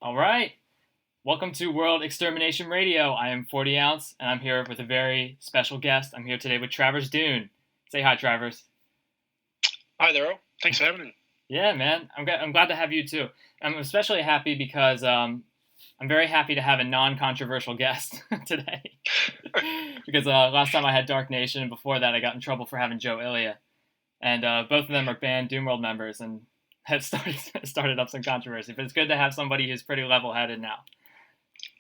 All right. Welcome to World Extermination Radio. I am 40 Ounce, and I'm here with a very special guest. I'm here today with Travers Dune. Say hi, Travers. Hi there, all. Thanks for having me. Yeah, man. I'm glad to have you too. I'm especially happy because I'm very happy to have a non-controversial guest today. Because last time I had Dark Nation, and before that I got in trouble for having Joe Ilya. And both of them are banned Doom World members and have started up some controversy. But it's good to have somebody who's pretty level-headed now.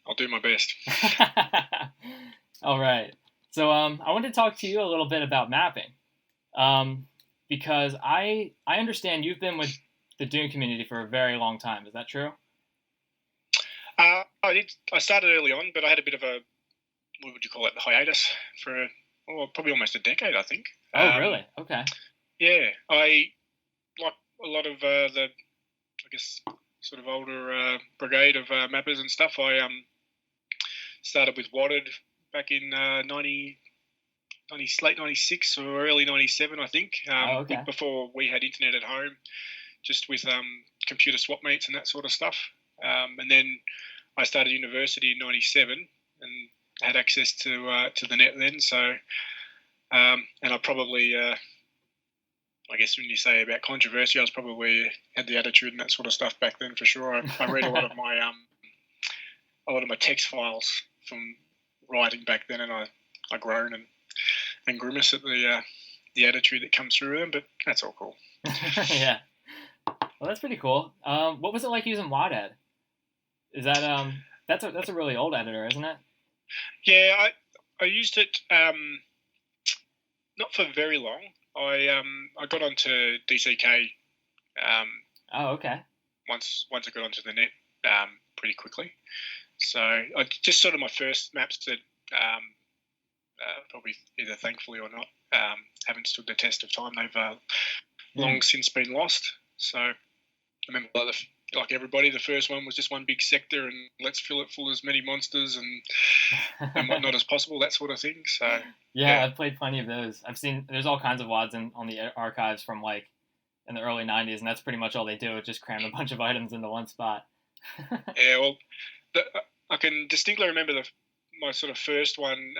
I'll do my best. All right. So I wanted to talk to you a little bit about mapping. Because I understand you've been with the Dune community for a very long time. Is that true? I started early on, but I had a bit of a, what would you call it, hiatus for probably almost a decade, I think. Oh, really? Okay. Yeah, I, like a lot of the, I guess, sort of older brigade of mappers and stuff, I started with Wadded back in late 96 or early 97, I think. Okay. Before we had internet at home, just with computer swap meets and that sort of stuff. And then I started university in 97 and had access to the net then. So, and I probably, I guess when you say about controversy, I was probably had the attitude and that sort of stuff back then for sure. I read a lot of my text files from writing back then, and I groan and grimace at the attitude that comes through them, but that's all cool. Yeah. Well, that's pretty cool. What was it like using Wadded? Is that that's a really old editor, isn't it? Yeah, I used it not for very long. I got onto DCK. Oh, okay. Once I got onto the net, pretty quickly. So I just sort of my first maps that probably either thankfully or not haven't stood the test of time. They've long since been lost. So I remember like everybody, the first one was just one big sector and let's fill it full of as many monsters and whatnot as possible, that sort of thing. So yeah, I've played plenty of those. I've seen there's all kinds of WODs on the archives from like in the early 90s, and that's pretty much all they do, is just cram a bunch of items into one spot. Yeah, well, I can distinctly remember my sort of first one.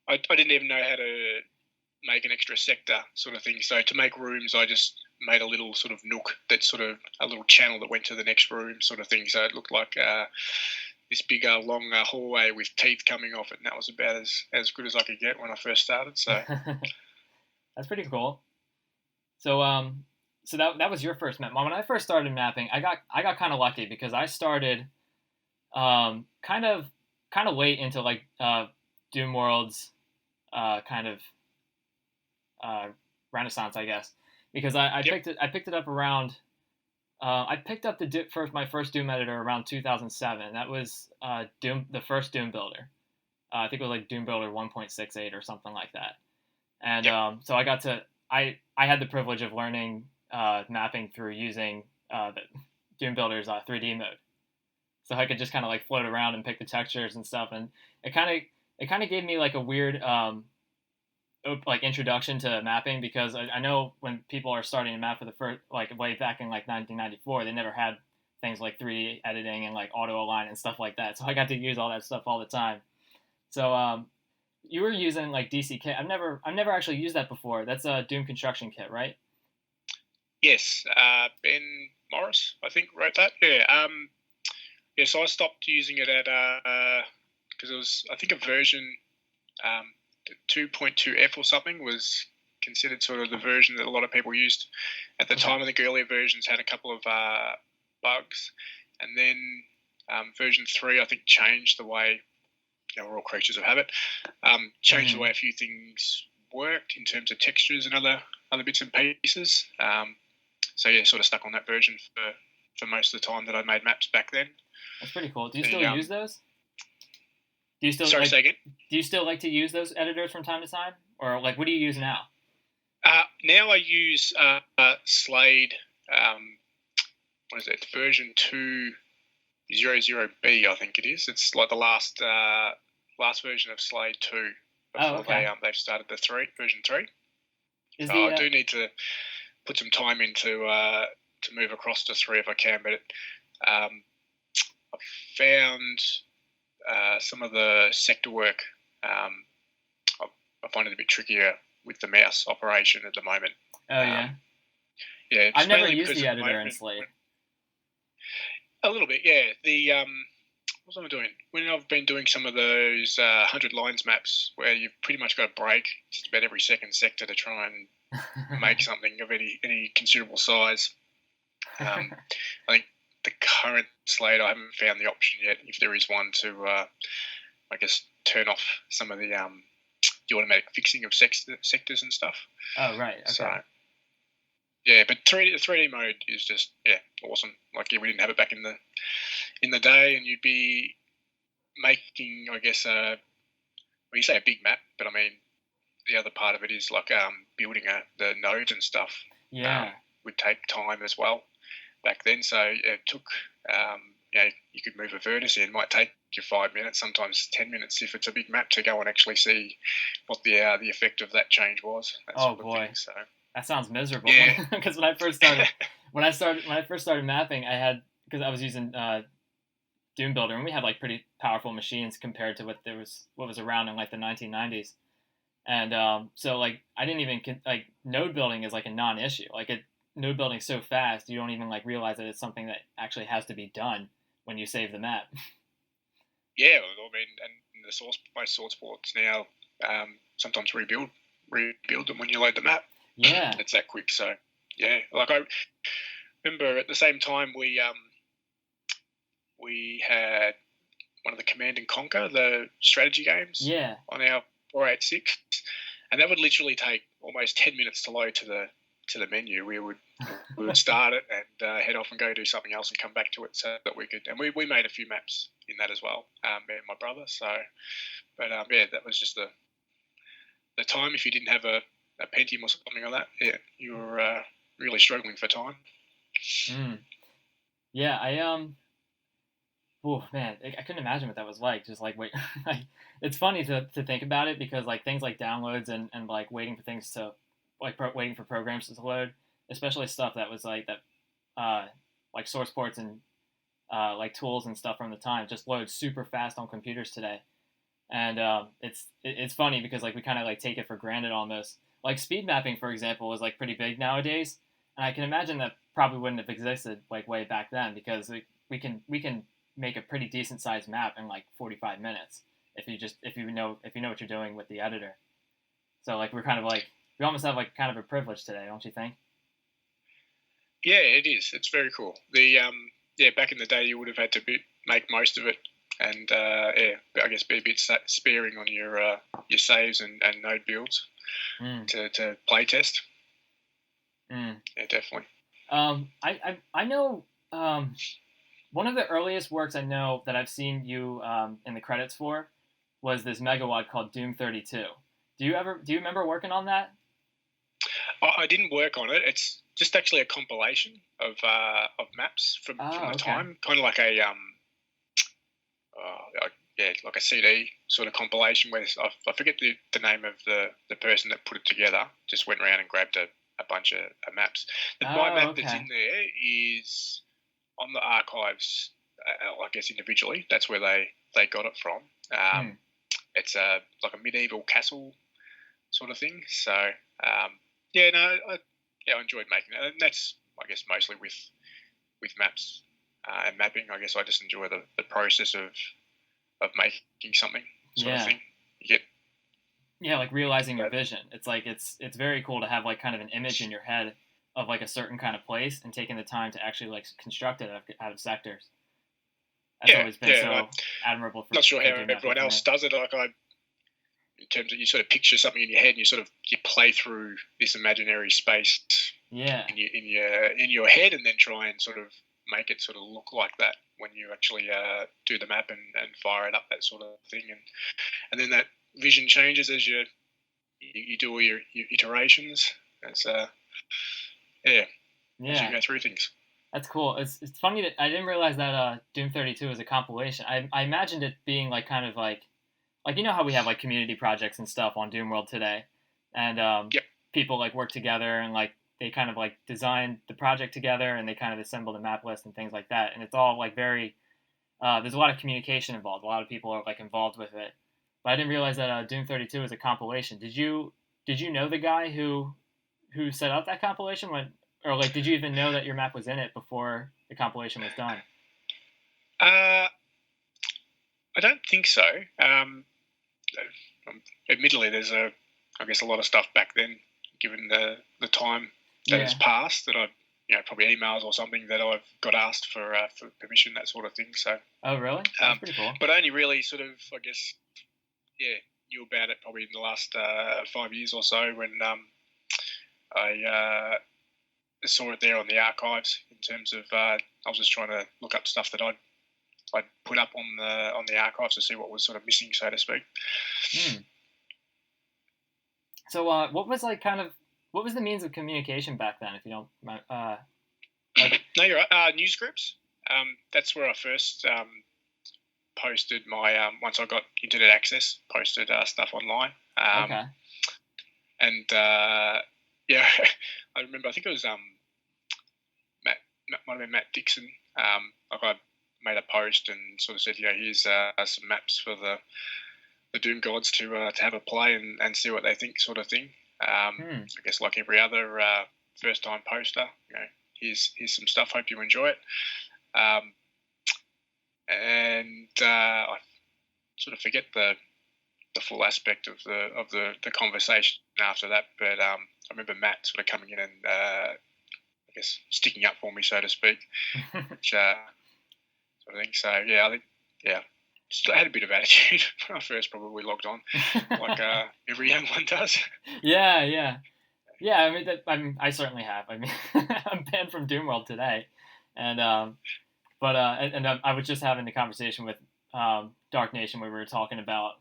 I didn't even know how to make an extra sector sort of thing. So to make rooms, I just made a little sort of nook that's sort of a little channel that went to the next room sort of thing. So it looked like this big long hallway with teeth coming off it, and that was about as good as I could get when I first started. So that's pretty cool. So so that was your first map. When I first started mapping, I got kind of lucky because I started kind of late into like Doom World's kind of renaissance, I guess, because I picked it up around. I picked up my first Doom editor around 2007. That was the first Doom builder. I think it was like Doom Builder 1.68 or something like that. And so I had the privilege of learning mapping through using the Doom Builder's 3D mode. So I could just kind of like float around and pick the textures and stuff, and it kind of gave me like a weird like introduction to mapping, because I know when people are starting to map for the first, like way back in like 1994, they never had things like 3D editing and like auto align and stuff like that. So I got to use all that stuff all the time. So you were using like DCK. I've never actually used that before. That's a Doom construction kit, right? Yes, Ben Morris, I think, wrote that. Yeah. Yeah, so I stopped using it at because it was, I think, a version 2.2F or something was considered sort of the version that a lot of people used at the time. I think earlier versions had a couple of bugs, and then version 3 I think changed the way, we're all creatures of habit, changed the way a few things worked in terms of textures and other bits and pieces. So yeah, sort of stuck on that version for most of the time that I made maps back then. That's pretty cool. Do you still use those? Do you still Sorry, say again? Do you still like to use those editors from time to time, or like what do you use now? Now I use Slade. What is it? Version 2.00B, I think it is. It's like the last version of Slade 2 before they've started the version 3. I do need to put some time into to move across to 3 if I can, but I found some of the sector work. I find it a bit trickier with the mouse operation at the moment. Oh yeah. Yeah, I've never used the editor in Slate. A little bit, yeah. What was I doing? When I've been doing some of those 100 lines maps where you've pretty much got to break just about every second sector to try and make something of any considerable size. I think the current Slate, I haven't found the option yet, if there is one, to I guess turn off some of the automatic fixing of sectors and stuff. Oh right. Okay. So, yeah, but 3D mode is just awesome. Like we didn't have it back in the day, and you'd be making, I guess, well, you say a big map, but I mean the other part of it is like building the nodes and stuff. Yeah, would take time as well back then. So it took you could move a vertex in. It might take you 5 minutes, sometimes 10 minutes if it's a big map, to go and actually see what the effect of that change was. Oh boy, so that sounds miserable. Yeah. Because when I first started mapping, I had, because I was using Doom Builder, and we had like pretty powerful machines compared to what was around in like the 1990s, and so like I didn't even like node building is like a non-issue. Like node building so fast, you don't even like realize that it's something that actually has to be done when you save the map. Yeah, I mean, and most source ports now sometimes rebuild them when you load the map. Yeah, it's that quick. So yeah, like I remember at the same time we had one of the Command and Conquer, the strategy games. Yeah. On our 486, and that would literally take almost 10 minutes to load to the menu. We would start it and head off and go do something else and come back to it, so that we could. And we made a few maps in that as well, me and my brother. So, but yeah, that was just the time. If you didn't have a Pentium or something like that, yeah, you were really struggling for time. Yeah, oh man, I couldn't imagine what that was like. Just like wait, it's funny to think about it, because like things like downloads and like waiting for things to waiting for programs to load, especially stuff that was like that, like source ports and like tools and stuff from the time, just loads super fast on computers today. And it's funny because like we kind of like take it for granted almost. Like speed mapping, for example, is like pretty big nowadays, and I can imagine that probably wouldn't have existed like way back then, because we can make a pretty decent sized map in like 45 minutes if you know what you're doing with the editor. So like we're kind of like, we almost have like kind of a privilege today, don't you think? Yeah, it is. It's very cool. The back in the day you would have had to make most of it, and I guess be a bit sparing on your saves and node builds to play test. Yeah, definitely. I know one of the earliest works I know that I've seen you in the credits for was this megawad called Doom 32. Do you remember working on that? I didn't work on it. It's just actually a compilation of maps from the time, kind of like a like a CD sort of compilation, where I forget the name of the person that put it together. Just went around and grabbed a bunch of maps. My map that's in there is on the archives, I guess individually. That's where they got it from. It's like a medieval castle sort of thing. So I enjoyed making it, and that's, I guess, mostly with maps and mapping. I guess I just enjoy the process of making something sort of thing. You get like realizing your vision. It's like it's very cool to have like kind of an image in your head of like a certain kind of place, and taking the time to actually like construct it out of sectors. That's always been so admirable. Not sure how everyone else does it. Like in terms of, you sort of picture something in your head, and you play through this imaginary space in your head, and then try and sort of make it sort of look like that when you actually do the map and fire it up, that sort of thing, and then that vision changes as you do all your iterations. It's as you go through things. That's cool. It's funny that I didn't realize that Doom 32 is a compilation. I imagined it being like kind of like you know how we have like community projects and stuff on Doom World today, and people like work together and like they kind of like designed the project together, and they kind of assembled a map list and things like that. And it's all like very there's a lot of communication involved. A lot of people are like involved with it. But I didn't realize that Doom 32 was a compilation. Did you know the guy who set up that compilation or like did you even know that your map was in it before the compilation was done? I don't think so. Admittedly, there's a lot of stuff back then, given the time that has passed, that I probably emails or something that I've got asked for permission, that sort of thing. So. Oh really? That's pretty cool. But I only really sort of, I guess, knew about it probably in the last 5 years or so when I saw it there on the archives. In terms of, I was just trying to look up stuff that I'd put up on the archives to see what was sort of missing, so to speak. So, what was the means of communication back then? If you don't mind, No, you're right. Newsgroups. That's where I first posted my once I got internet access. Posted stuff online. Okay. And I remember. I think it was Matt. Might have been Matt Dixon. I made a post and sort of said, here's some maps for the Doom gods to have a play and see what they think, sort of thing. I guess like every other first time poster, here's some stuff. Hope you enjoy it. And I sort of forget the full aspect of the conversation after that. But I remember Matt sort of coming in and I guess sticking up for me, so to speak, which sort of thing. So I think just I had a bit of attitude when I first probably logged on, like every young one does. Yeah. I certainly have. I mean, I'm banned from Doom World today, and I was just having the conversation with Dark Nation where we were talking about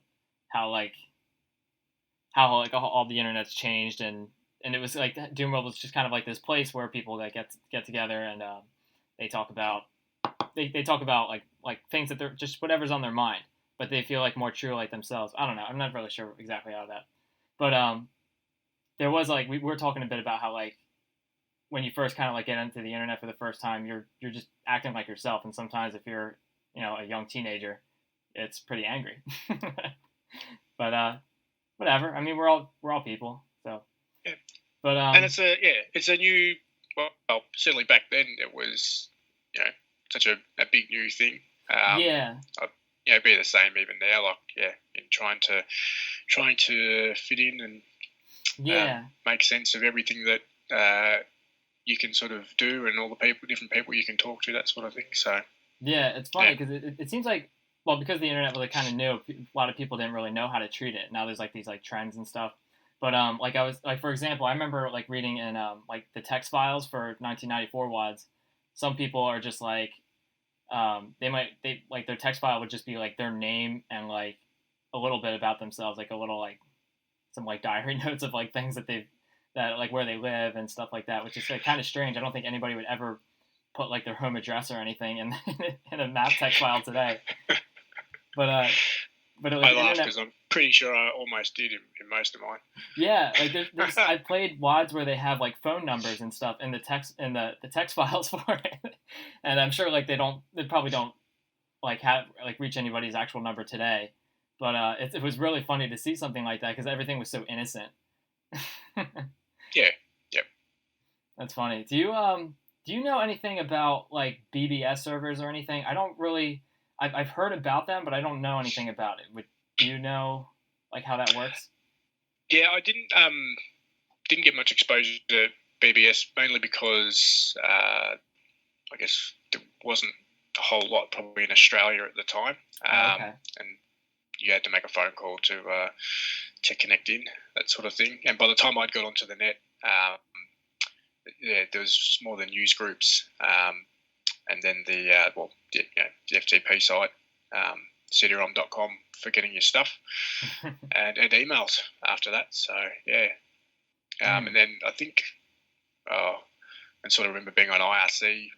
how all the internet's changed, and it was like Doom World was just kind of like this place where people that get together and they talk about like things that they're just whatever's on their mind, but they feel like more true like themselves. I don't know. I'm not really sure exactly how that, but there was like we were talking a bit about how like when you first kind of like get into the internet for the first time, you're just acting like yourself, and sometimes if you're a young teenager, it's pretty angry. But whatever. I mean, we're all people, so. Yeah. But and it's a new. Well, certainly back then it was such a big new thing. It'd be the same even now. Like in trying to fit in and make sense of everything that you can sort of do, and all the different people you can talk to, that sort of thing. So it's funny because it seems like, well, because the internet was like kind of new, a lot of people didn't really know how to treat it. Now there's like these like trends and stuff. But like I was like, for example, I remember like reading in like the text files for 1994 WADs. Some people are just like they like their text file would just be like their name and like a little bit about themselves, like a little like some like diary notes of like things that like where they live and stuff like that, which is like kind of strange. I don't think anybody would ever put like their home address or anything in a map text file today. But I laugh because I'm pretty sure I almost did in most of mine. Yeah, like there's I played WADs where they have like phone numbers and stuff in the text files for it, and I'm sure like they probably don't like have like reach anybody's actual number today, but it was really funny to see something like that because everything was so innocent. Yeah. Yep. That's funny. Do you know anything about like BBS servers or anything? I don't really. I've heard about them, but I don't know anything about it. Do you know like how that works? Yeah, I didn't get much exposure to BBS mainly because I guess there wasn't a whole lot probably in Australia at the time, and you had to make a phone call to connect in, that sort of thing. And by the time I'd got onto the net, there was more than news groups. And then the FTP site, cdrom.com for getting your stuff, and emails after that. So and then I think, and sort of remember being on IRC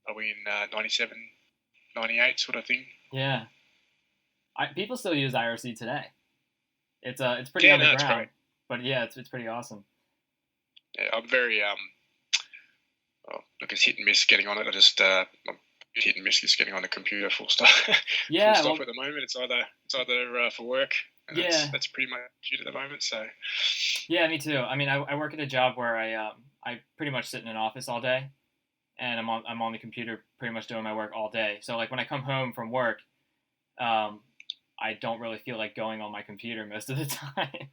probably in 97, 98 sort of thing. Yeah, people still use IRC today. It's pretty underground, but yeah, it's pretty awesome. yeah, I'm very look, it's hit and miss getting on it. I'm hit and miss just getting on the computer full stop. Yeah, full stop at the moment. It's either for work, and yeah, that's pretty much it at the moment. So yeah, me too. I mean, I work at a job where I pretty much sit in an office all day, and I'm on the computer pretty much doing my work all day. So like when I come home from work, um, I don't really feel like going on my computer most of the time.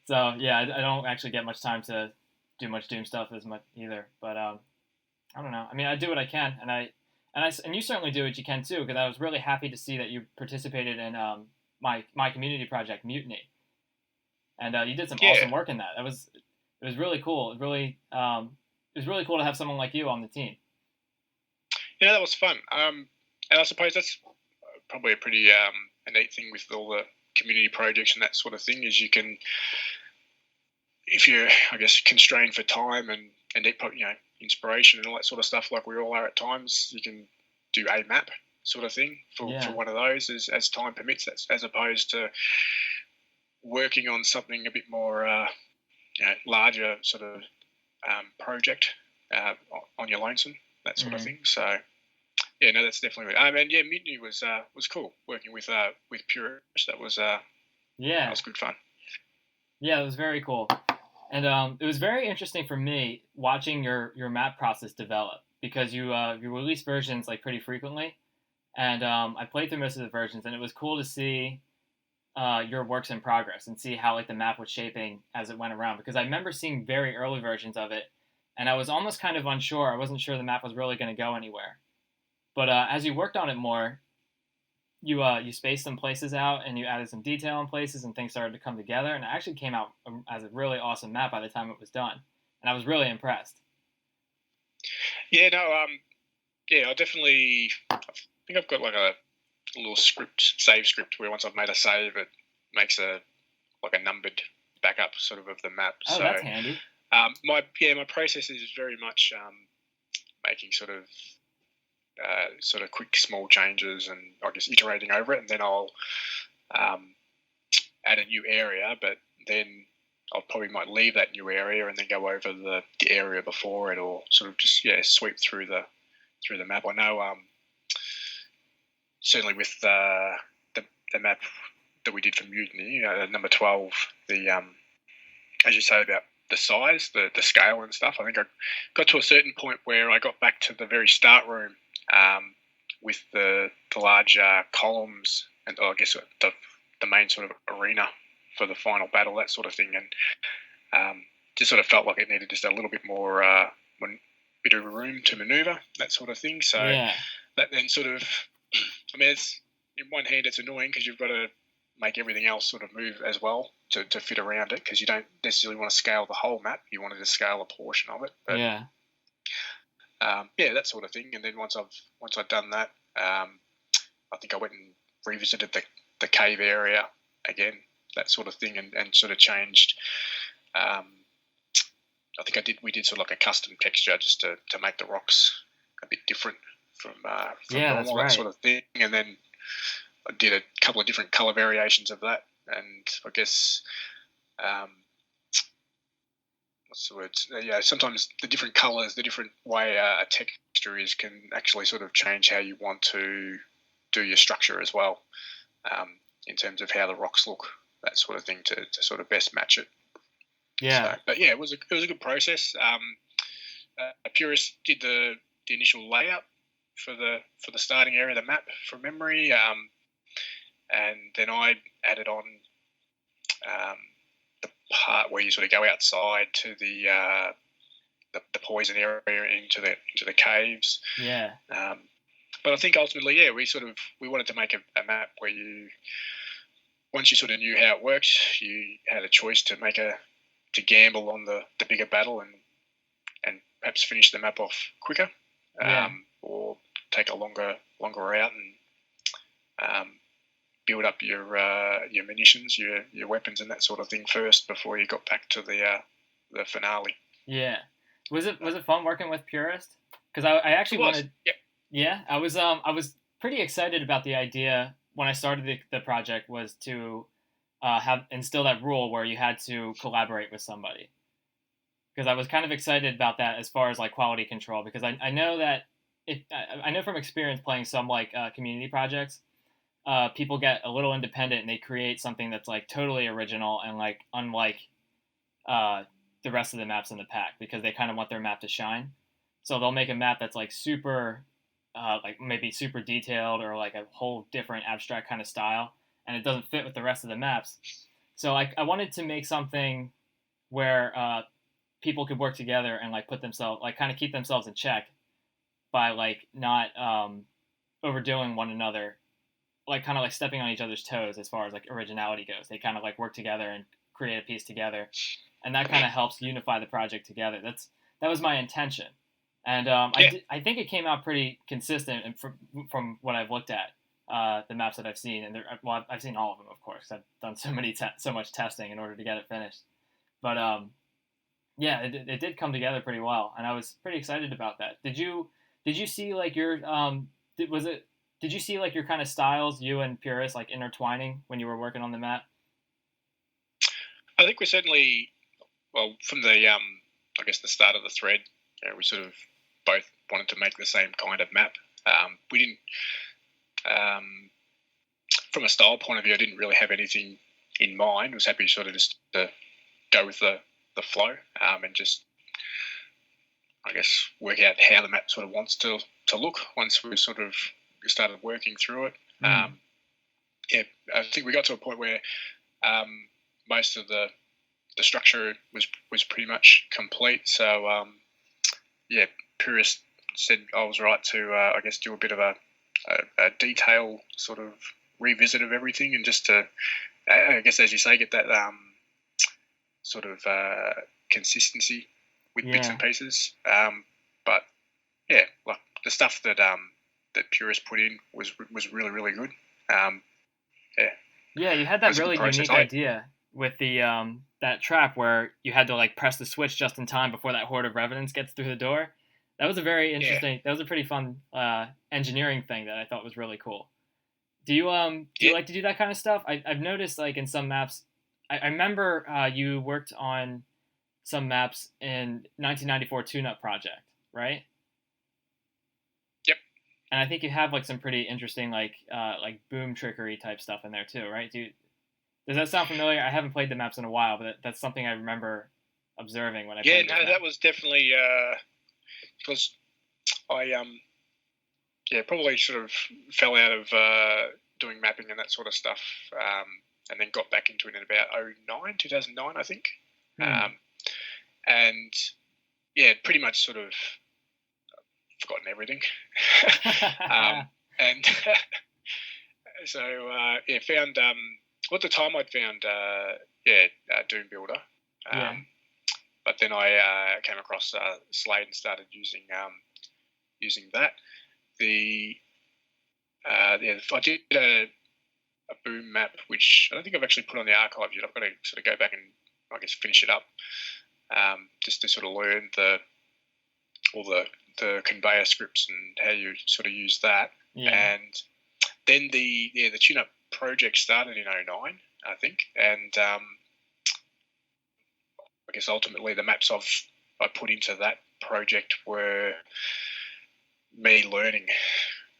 So yeah, I don't actually get much time to do much Doom stuff as much either. But I don't know. I mean, I do what I can, and you certainly do what you can too. Because I was really happy to see that you participated in my community project, Mutiny, and you did some yeah, awesome work in that. It was really cool. It was really cool to have someone like you on the team. yeah, that was fun. And I suppose that's probably a pretty a neat thing with all the community projects and that sort of thing is you can, if you're, I guess, constrained for time and inspiration and all that sort of stuff, like we all are at times, you can do a map sort of thing for one of those as time permits, as opposed to working on something a bit more larger sort of project on your lonesome, that sort of thing. So yeah, no, that's definitely. And yeah, Mutiny was cool working with Purist. That was good fun. Yeah, it was very cool, and it was very interesting for me watching your map process develop because you release versions like pretty frequently, and I played through most of the versions, and it was cool to see your works in progress and see how like the map was shaping as it went around. Because I remember seeing very early versions of it, and I was almost kind of unsure. I wasn't sure the map was really going to go anywhere. But as you worked on it more, you spaced some places out and you added some detail in places, and things started to come together. And it actually came out as a really awesome map by the time it was done, and I was really impressed. Yeah, no, yeah, I definitely. I think I've got like a little save script where once I've made a save, it makes a numbered backup sort of the map. Oh, so that's handy. My process is very much making sort of quick small changes and I guess iterating over it, and then I'll add a new area, but then I probably might leave that new area and then go over the area before it, or sort of just sweep through the map. I know certainly with the map that we did for Mutiny, number 12, the as you say about the size, the scale and stuff. I think I got to a certain point where I got back to the very start room with the large columns and I guess the main sort of arena for the final battle, that sort of thing, and just sort of felt like it needed just a little bit more bit of room to maneuver, that sort of thing. So that then sort of, I mean, it's in one hand it's annoying because you've got to make everything else sort of move as well to fit around it, because you don't necessarily want to scale the whole map. You wanted to scale a portion of it. But, that sort of thing. And then once I'd done that, I think I went and revisited the cave area again, that sort of thing, and sort of changed. I think we did sort of like a custom texture just to make the rocks a bit different from normal, that's right. That sort of thing. And then I did a couple of different color variations of that, and I guess what's the word? Yeah, sometimes the different colors, the different way a texture is, can actually sort of change how you want to do your structure as well, in terms of how the rocks look, that sort of thing, to sort of best match it. Yeah. So, but yeah, it was a good process. Purist did the initial layout for the starting area of the map from memory, and then I added on the part where you sort of go outside to the poison area into the caves. Yeah. But I think ultimately, we wanted to make a map where once you sort of knew how it worked, you had a choice to gamble on the bigger battle and perhaps finish the map off quicker, or take a longer route and build up your munitions, your weapons and that sort of thing first before you got back to the finale. Yeah, was it fun working with Purist? Because I actually wanted. Yep. Yeah, I was pretty excited about the idea when I started the project, was to instill that rule where you had to collaborate with somebody. because I was kind of excited about that as far as like quality control, because I know that I know from experience playing some like community projects, people get a little independent and they create something that's like totally original and like unlike uh, the rest of the maps in the pack, because they kind of want their map to shine. So they'll make a map that's like super, like maybe super detailed or like a whole different abstract kind of style, and it doesn't fit with the rest of the maps. So I wanted to make something where people could work together and like put themselves, like kind of keep themselves in check by like not overdoing one another, like kind of like stepping on each other's toes as far as like originality goes. They kind of like work together and create a piece together, and that kind of helps unify the project together. That was my intention, and I think it came out pretty consistent. And from what I've looked at, the maps that I've seen, and well, I've seen all of them, of course. I've done so much testing in order to get it finished, but yeah, it did come together pretty well, and I was pretty excited about that. Did you see like your did you see like your kind of styles, you and Purist, like intertwining when you were working on the map? I think we certainly, well, from the I guess the start of the thread, we sort of both wanted to make the same kind of map. We didn't, from a style point of view, I didn't really have anything in mind. I was happy sort of just to go with the flow, and just, I guess, work out how the map sort of wants to look once we sort of started working through it. Yeah, I think we got to a point where most of the structure was pretty much complete. So yeah, Purist said I was right to I guess do a bit of a detail sort of revisit of everything, and just to, I guess, as you say, get that sort of consistency with bits and pieces. But yeah, like the stuff that that Purist put in was really, really good. Yeah, you had that really unique idea with the that trap where you had to like press the switch just in time before that horde of revenants gets through the door. That was a very interesting. That was a pretty fun engineering thing that I thought was really cool. Do you like to do that kind of stuff? I've noticed like in some maps. I remember you worked on some maps in 1994 Tune-Up Project, right? Yep. And I think you have like some pretty interesting like boom trickery type stuff in there too, right? Does that sound familiar? I haven't played the maps in a while, but that's something I remember observing when I played. Yeah, no, that was definitely because I probably sort of fell out of doing mapping and that sort of stuff, and then got back into it in about 2009, I think. And yeah, pretty much sort of forgotten everything. And so yeah, found at the time I'd found Doom Builder. But then I came across Slade and started using that. I did a boom map, which I don't think I've actually put on the archive yet. I've got to sort of go back and, I guess, finish it up, just to sort of learn all the conveyor scripts and how you sort of use that. And then the tune-up project started in 2009, I think, and I guess ultimately the maps I put into that project were me learning,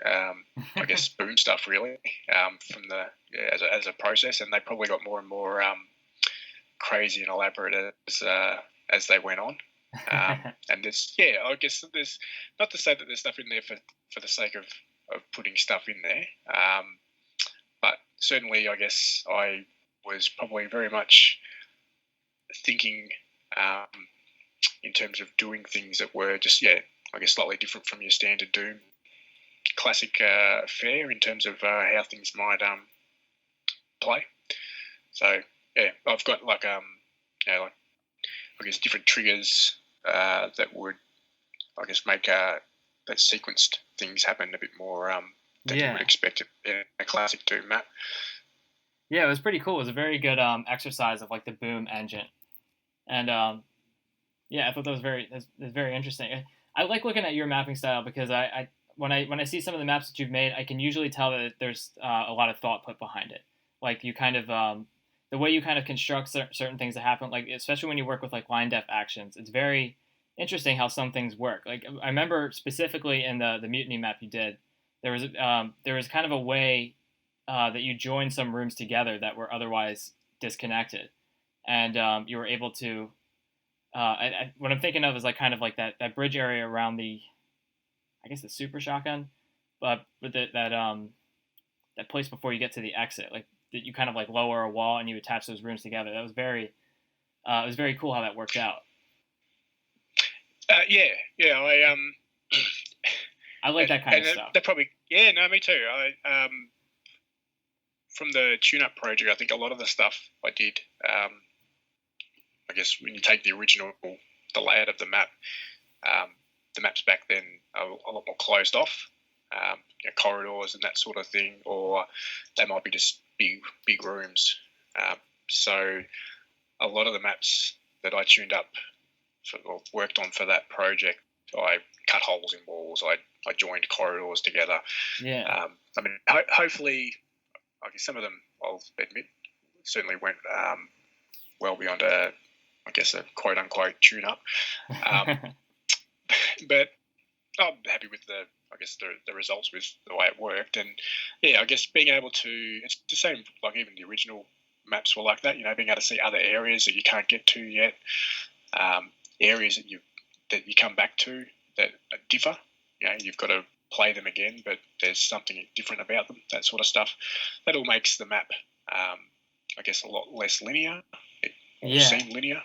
I guess, boom stuff really, from as a process, and they probably got more and more crazy and elaborate as they went on. And I guess there's, not to say that there's stuff in there for the sake of putting stuff in there, but certainly I guess I was probably very much thinking in terms of doing things that were just, I guess, slightly different from your standard Doom classic fare in terms of how things might play. So yeah, I've got like I guess different triggers that would, I guess, make that sequenced things happen a bit more than you would expect in a classic Doom map. Yeah, it was pretty cool. It was a very good exercise of like the boom engine, and I thought that was very interesting. I like looking at your mapping style because when I see some of the maps that you've made, I can usually tell that there's a lot of thought put behind it. Like you kind of the way you kind of construct certain things that happen, like especially when you work with like line def actions, it's very interesting how some things work. Like I remember specifically in the mutiny map you did, there was kind of a way that you joined some rooms together that were otherwise disconnected, and you were able to. What I'm thinking of is like kind of like that bridge area around the, I guess the super shotgun, but with that place before you get to the exit, like that you kind of like lower a wall and you attach those rooms together. That was it was very cool how that worked out. Yeah, I like that kind of stuff. That probably, yeah, no, me too. From the tune-up project, I think a lot of the stuff I did, I guess when you take the layout of the map, the maps back then are a lot more closed off, corridors and that sort of thing, or they might be just big rooms. So a lot of the maps that I tuned up or worked on for that project, I cut holes in walls. I joined corridors together. Yeah. I mean, hopefully, I guess some of them, I'll admit, certainly went well beyond a quote unquote tune up. But I'm happy with the results with the way it worked. And yeah, I guess being able to, it's the same, like even the original maps were like that, being able to see other areas that you can't get to yet, areas that you come back to that differ. You've got to play them again, but there's something different about them, that sort of stuff. That all makes the map, I guess, a lot less linear. It will seem linear,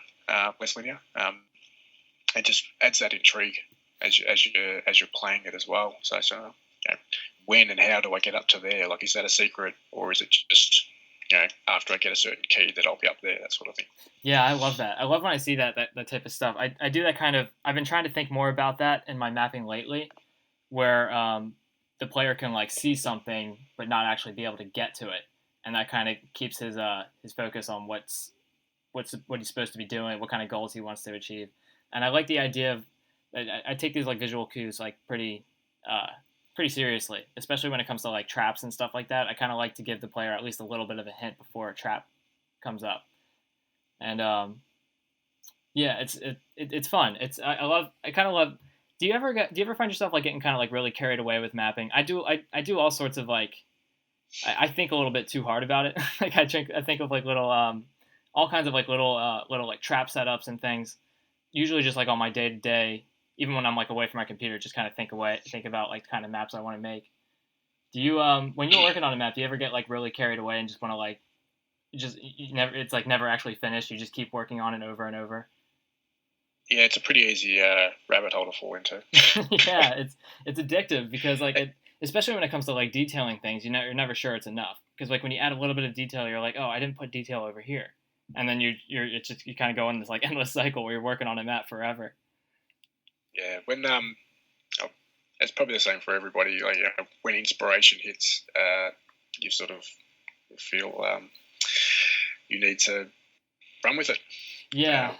less linear. It just adds that intrigue as you're playing it as well. So when and how do I get up to there? Like, is that a secret, or is it just after I get a certain key that I'll be up there, that sort of thing? Yeah, I love that. I love when I see that type of stuff. I do that kind of. I've been trying to think more about that in my mapping lately, where the player can like see something but not actually be able to get to it, and that kind of keeps his focus on what he's supposed to be doing, what kind of goals he wants to achieve. And I like the idea of I take these like visual cues like pretty seriously, especially when it comes to like traps and stuff like that. I kind of like to give the player at least a little bit of a hint before a trap comes up. And yeah, it's fun. I kind of love. Do you ever find yourself like getting kind of like really carried away with mapping? I do all sorts of like. I think a little bit too hard about it. Like I think of like little all kinds of like little like trap setups and things. Usually just like on my day to day, even when I'm like away from my computer, just kind of think about like kind of maps I want to make. Do you when you're working on a map, do you ever get like really carried away and just want to like it's like never actually finished? You just keep working on it over and over. Yeah, it's a pretty easy rabbit hole to fall into. Yeah, it's addictive because like especially when it comes to like detailing things, you're never sure it's enough, because like when you add a little bit of detail, you're like, oh, I didn't put detail over here, and then you kind of go in this like endless cycle where you're working on a map forever. Yeah, when it's probably the same for everybody. Like when inspiration hits, you sort of feel you need to run with it. Yeah.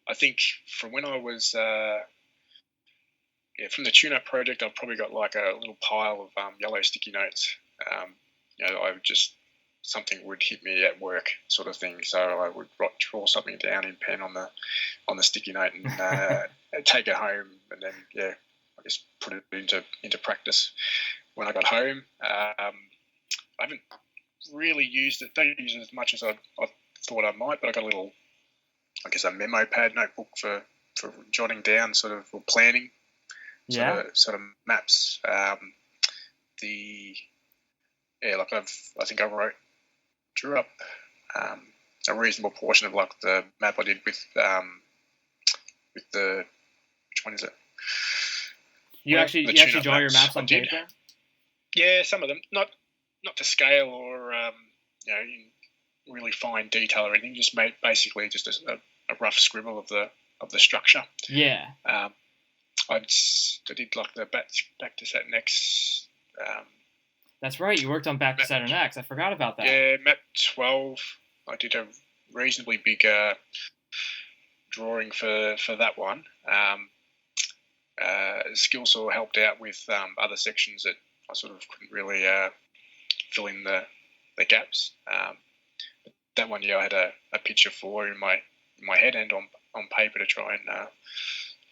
I think from when I was from the tune-up project, I've probably got like a little pile of yellow sticky notes. I would just, something would hit me at work, sort of thing. So I would draw something down in pen on the sticky note and take it home, and then I guess put it into practice. When I got home, I haven't really used it. Don't use it as much as I thought I might, but I got a little, I guess, a memo pad notebook for jotting down sort of, or planning sort of maps. I think I drew up a reasonable portion of like the map I did with the, which one is it? You actually draw your maps on paper? Yeah, some of them, not to scale or in really fine detail or anything. Just basically just a rough scribble of the structure. Yeah. I did like the back to Saturn X. That's right. You worked on Back to Saturn X. I forgot about that. Yeah, map 12. I did a reasonably big drawing for that one. Skillsaw helped out with other sections that I sort of couldn't really fill in the gaps. that one year I had a picture for in my head and on paper to try and I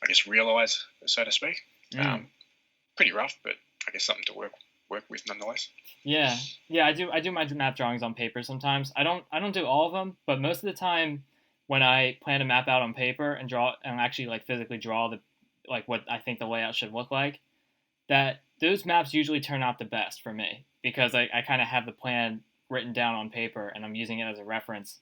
guess realise, so to speak. Pretty rough, but I guess something to work with nonetheless. Yeah. I do my map drawings on paper sometimes. I don't do all of them, but most of the time when I plan a map out on paper and draw and actually like physically draw the like what I think the layout should look like, that those maps usually turn out the best for me because I kind of have the plan written down on paper and I'm using it as a reference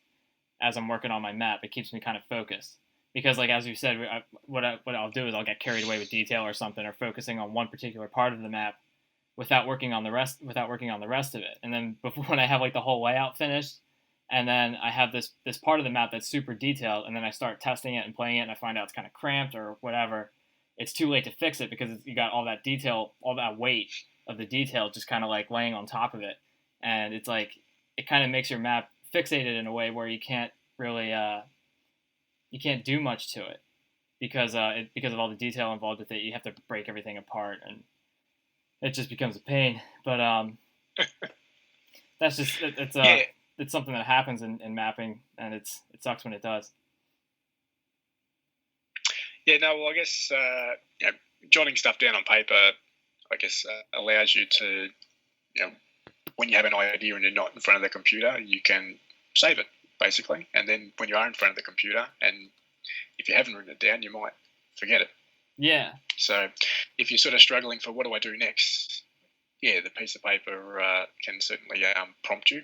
as I'm working on my map. It keeps me kind of focused because, like as you said, what I'll do is I'll get carried away with detail or something, or focusing on one particular part of the map without working on the rest of it. And then before, when I have like the whole layout finished, and then I have this part of the map that's super detailed, and then I start testing it and playing it, and I find out it's kind of cramped or whatever. It's too late to fix it because you got all that detail, all that weight of the detail just kind of like laying on top of it, and it's like it kind of makes your map fixated in a way where you can't really you can't do much to it because because of all the detail involved with it. You have to break everything apart, and it just becomes a pain. But that's just it's something that happens in mapping, and it sucks when it does. Yeah, no, well, I guess jotting stuff down on paper, I guess, allows you to, when you have an idea and you're not in front of the computer, you can save it, basically. And then when you are in front of the computer, and if you haven't written it down, you might forget it. Yeah. So if you're sort of struggling for what do I do next, the piece of paper can certainly prompt you.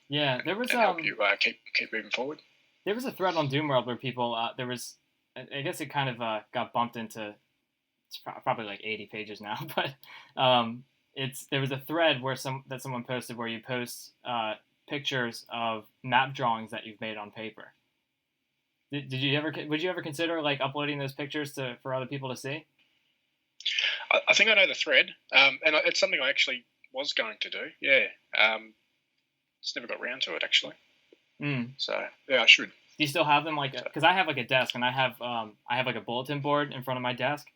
Yeah, there was and help you keep moving forward. There was a thread on Doomworld where people there was, I guess it kind of got bumped into, it's probably like 80 pages now, but there was a thread where someone posted where you post pictures of map drawings that you've made on paper. Would you ever consider like uploading those pictures for other people to see? I think I know the thread, and it's something I actually was going to do. Yeah, just never got around to it actually. So yeah, I should. Do you still have them? Like, because I have like a desk, and I have like a bulletin board in front of my desk,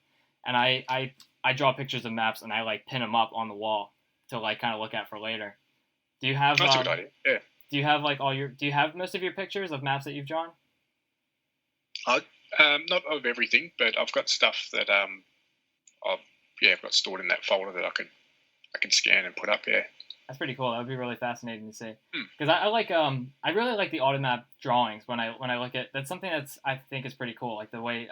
and I draw pictures of maps, and I like pin them up on the wall to like kind of look at for later. Do you have? That's a good idea. Yeah. Do you have like do you have most of your pictures of maps that you've drawn? Not of everything, but I've got stuff that I've got stored in that folder that I can scan and put up. Yeah. That's pretty cool. That would be really fascinating to see. Because I really like the automap drawings when I look at. That's something I think is pretty cool. Like the way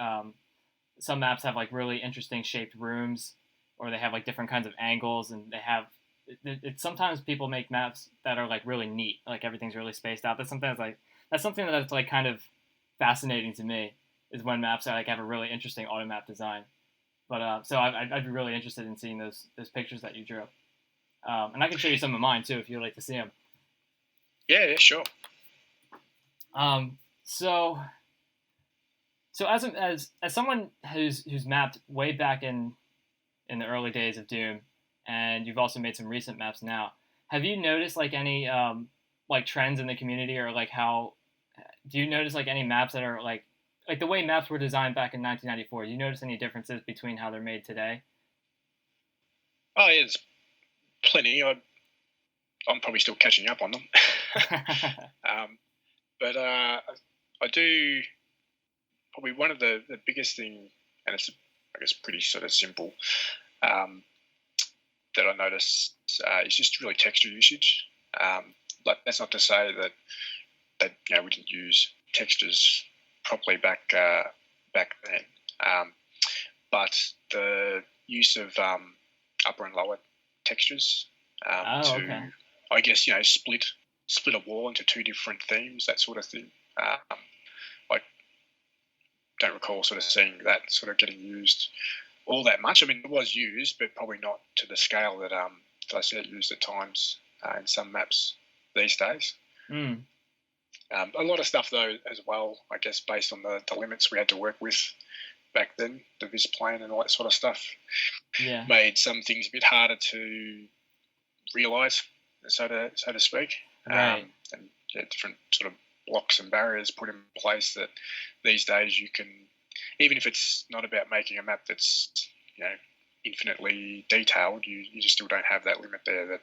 some maps have like really interesting shaped rooms, or they have like different kinds of angles, and they have. Sometimes people make maps that are like really neat, like everything's really spaced out. That's something that's like kind of fascinating to me, is when maps like have a really interesting automap design. But so I'd be really interested in seeing those pictures that you drew. And I can show you some of mine too if you'd like to see them. Yeah, sure. So as someone who's mapped way back in the early days of Doom, and you've also made some recent maps now, have you noticed like any like trends in the community, or like do you notice like any maps that are like the way maps were designed back in 1994? Do you notice any differences between how they're made today? Oh, yeah, there's plenty. I'm probably still catching up on them. But I do probably one of the biggest thing, and it's I guess pretty sort of simple, that I noticed is just really texture usage. Like that's not to say that we didn't use textures properly back then, but the use of upper and lower textures okay. I guess split a wall into two different themes, that sort of thing. I don't recall sort of seeing that sort of getting used all that much. I mean, it was used, but probably not to the scale that I see it used at times in some maps these days. A lot of stuff though as well, I guess, based on the limits we had to work with back then, the vis plane and all that sort of stuff, made some things a bit harder to realise, so to speak. Right. And different sort of blocks and barriers put in place that these days you can, even if it's not about making a map that's infinitely detailed, you just still don't have that limit there that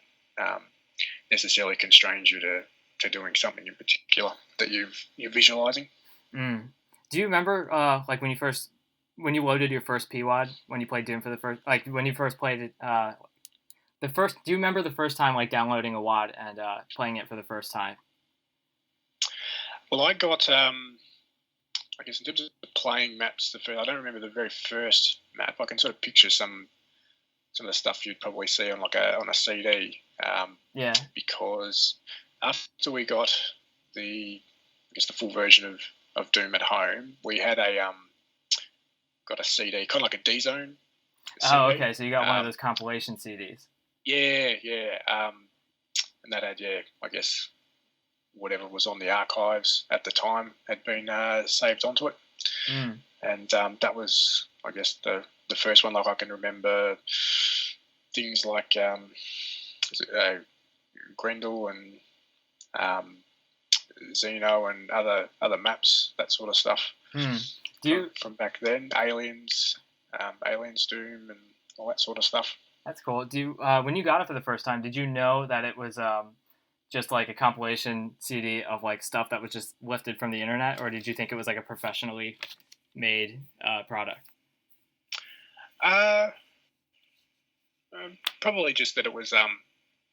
necessarily constrains you to to doing something in particular that you're visualizing. Do you remember like when you loaded your first PWAD when you played Doom for the first, like when you first played it, do you remember the first time like downloading a WAD and playing it for the first time? Well, I got I guess in terms of playing maps, I don't remember the very first map. I can sort of picture some of the stuff you'd probably see on on a CD. Because after we got the full version of Doom at home, we had got a CD, kind of like a D-Zone CD. Oh, okay. So you got one of those compilation CDs. Yeah. And that had, I guess, whatever was on the archives at the time had been saved onto it. And that was, I guess, the first one. Like I can remember things like Grendel and Xeno and other maps, that sort of stuff. From back then, Aliens Doom and all that sort of stuff. That's cool. When you got it for the first time, did you know that it was just like a compilation CD of like stuff that was just lifted from the internet, or did you think it was like a professionally made product? Probably just that it was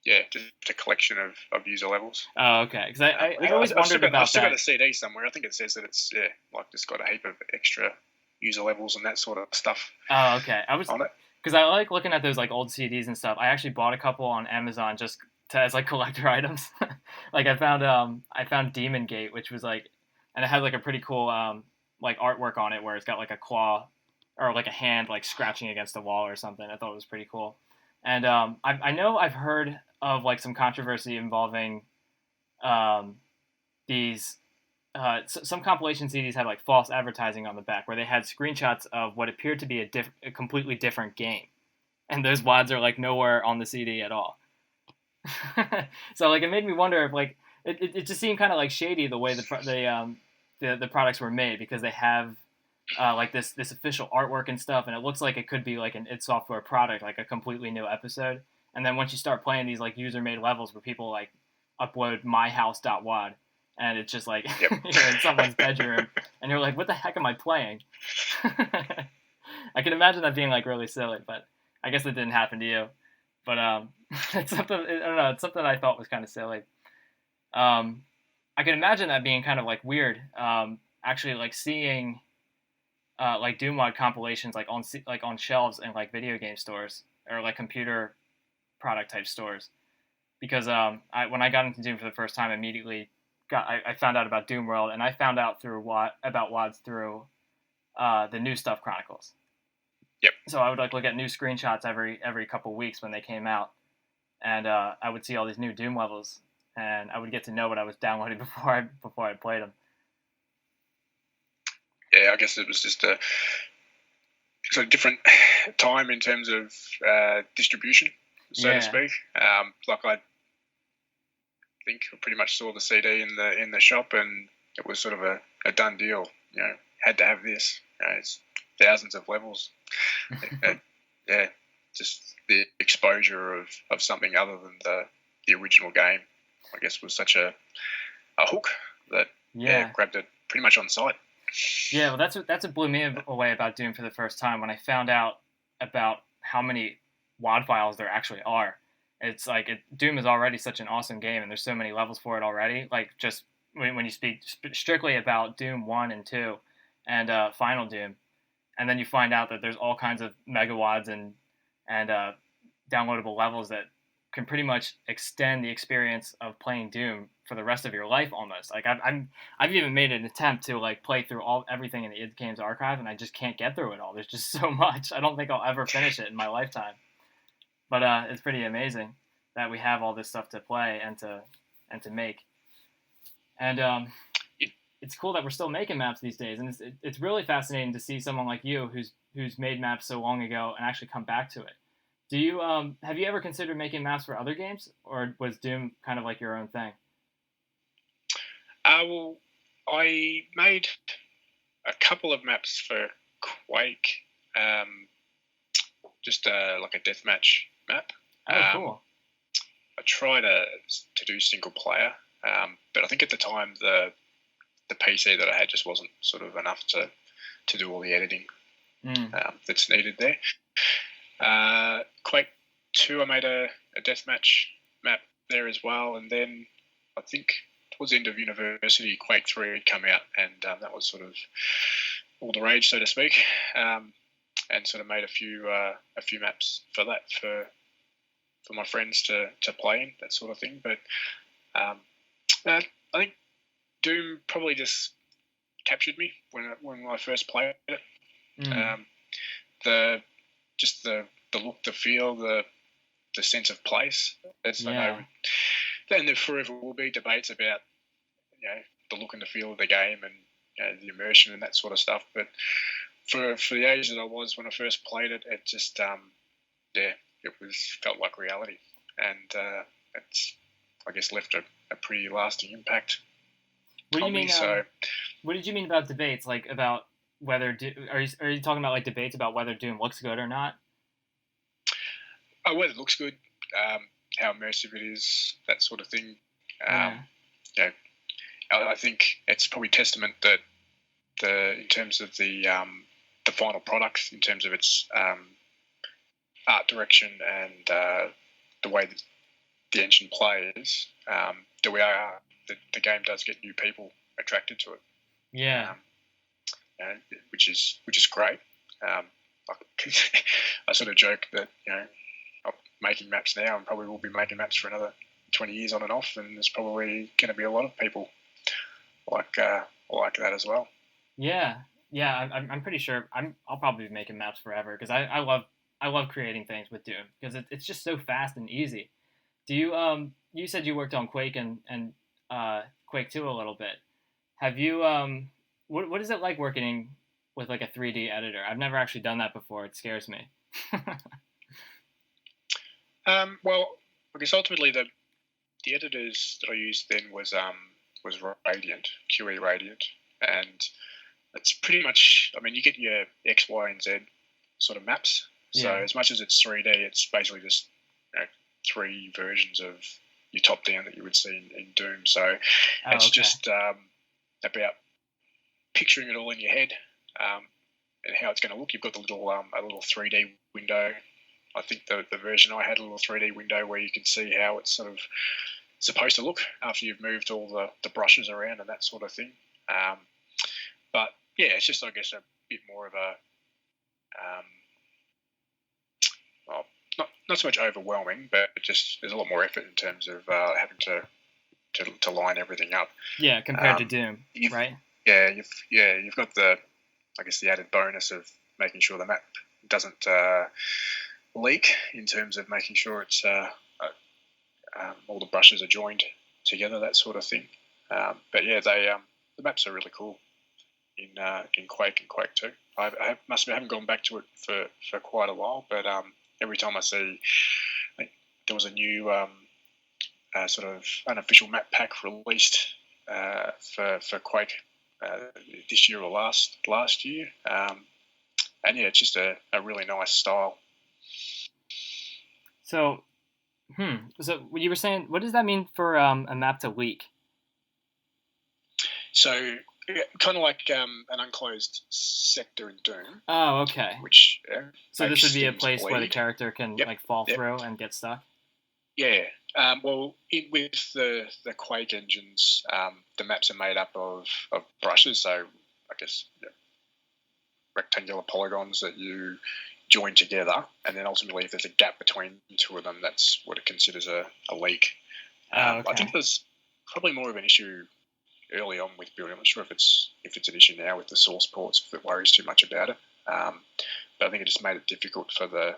just a collection of user levels. Oh, okay. Because I always wondered about that. I've still got a CD somewhere. I think it says that it's like just got a heap of extra user levels and that sort of stuff. Oh, okay. On it. Because I like looking at those like old CDs and stuff. I actually bought a couple on Amazon just as like collector items. Like I found Demon Gate, which was like, and it had like a pretty cool like artwork on it where it's got like a claw or like a hand like scratching against the wall or something. I thought it was pretty cool. And I know I've heard of like some controversy involving these some compilation CDs had like false advertising on the back where they had screenshots of what appeared to be a completely different game, and those WADs are like nowhere on the CD at all. So like it made me wonder if like it just seemed kind of like shady the way the products were made, because they have like this official artwork and stuff, and it looks like it could be like an id Software product, like a completely new episode. And then once you start playing these like user-made levels where people like upload myhouse.wad, and it's just like you're in someone's bedroom, and you're like, what the heck am I playing? I can imagine that being like really silly, but I guess it didn't happen to you. But it's something, I don't know, it's something I thought was kind of silly. I can imagine that being kind of like weird. Actually, like seeing like Doom-wad compilations like on shelves in like video game stores or like computer product type stores, because when I got into Doom for the first time, immediately I found out about Doom World, and I found out about WADs through the New Stuff Chronicles. Yep. So I would like look at new screenshots every couple weeks when they came out, and I would see all these new Doom levels, and I would get to know what I was downloading before I played them. Yeah, I guess it was just a different time in terms of distribution, so to speak. Like I think I pretty much saw the CD in the shop, and it was sort of a done deal. You know, had to have this. You know, it's thousands of levels. Just the exposure of something other than the original game, I guess, was such a hook that grabbed it pretty much on sight. Yeah, well, that's what blew me away about Doom for the first time, when I found out about how many WAD files there actually are. It's like Doom is already such an awesome game, and there's so many levels for it already. Like just when you speak strictly about Doom 1 and 2 and Final Doom, and then you find out that there's all kinds of megawads and downloadable levels that can pretty much extend the experience of playing Doom for the rest of your life almost. Like I've even made an attempt to like play through everything in the id Games archive, and I just can't get through it all. There's just so much. I don't think I'll ever finish it in my lifetime. But it's pretty amazing that we have all this stuff to play and to make. And it's cool that we're still making maps these days, and it's really fascinating to see someone like you who's made maps so long ago and actually come back to it. Do you have you ever considered making maps for other games, or was Doom kind of like your own thing? Well, I made a couple of maps for Quake, just like a deathmatch map. Oh, cool. I tried to do single player, But I think at the time the PC that I had just wasn't sort of enough to do all the editing that's needed there. Quake 2, I made a deathmatch map there as well, and then I think towards the end of university, Quake 3 had come out, and that was sort of all the rage, so to speak, and sort of made a few maps for that for my friends to play in, that sort of thing. But I think Doom probably just captured me when I first played it. The look, the feel, the sense of place. I know, then there forever will be debates about the look and the feel of the game and the immersion and that sort of stuff. But for the age that I was when I first played it, it just felt like reality, and it's, I guess, left a pretty lasting impact. What do you mean? What did you mean about debates? Like about whether are you talking about like debates about whether Doom looks good or not? Whether it looks good, how immersive it is, that sort of thing. I think it's probably testament that in terms of the final product, in terms of its art direction and the way that the engine plays, the game does get new people attracted to it. Yeah. Which is great. I sort of joke that I'm making maps now and probably will be making maps for another 20 years on and off, and there's probably going to be a lot of people like that as well. Yeah. I'm pretty sure I'll probably be making maps forever because I love creating things with Doom because it's just so fast and easy. Do you you said you worked on Quake and Quake 2 a little bit. Have you what is it like working with like a 3D editor? I've never actually done that before. It scares me. Well, I guess ultimately the editors that I used then was Radiant, QE Radiant, and it's pretty much, I mean, you get your X, Y, and Z sort of maps. So as much as it's 3D, it's basically just 3 versions of your top down that you would see in Doom. So it's just about picturing it all in your head and how it's going to look. You've got the little a little 3D window. I think the version I had a little 3D window where you can see how it's sort of supposed to look after you've moved all the brushes around and that sort of thing. But yeah, it's just, I guess, a bit more of a not so much overwhelming, but just there's a lot more effort in terms of having to line everything up. Yeah, compared to Doom, right? Yeah, you've got the added bonus of making sure the map doesn't leak in terms of making sure it's all the brushes are joined together, that sort of thing. But yeah, the maps are really cool in Quake and Quake 2. I haven't gone back to it for quite a while, but every time I see, I think there was a new sort of unofficial map pack released for Quake this year or last year, and yeah, it's just a really nice style. So you were saying, what does that mean for a map to leak? So kind of like an unclosed sector in Doom. Oh, okay. Which so this would be a place where the character can fall through and get stuck. Yeah. Well, with the Quake engines, the maps are made up of brushes. So I guess rectangular polygons that you join together, and then ultimately, if there's a gap between the two of them, that's what it considers a leak. I think there's probably more of an issue early on with building. I'm not sure if it's an issue now with the source ports, if it worries too much about it. But I think it just made it difficult for the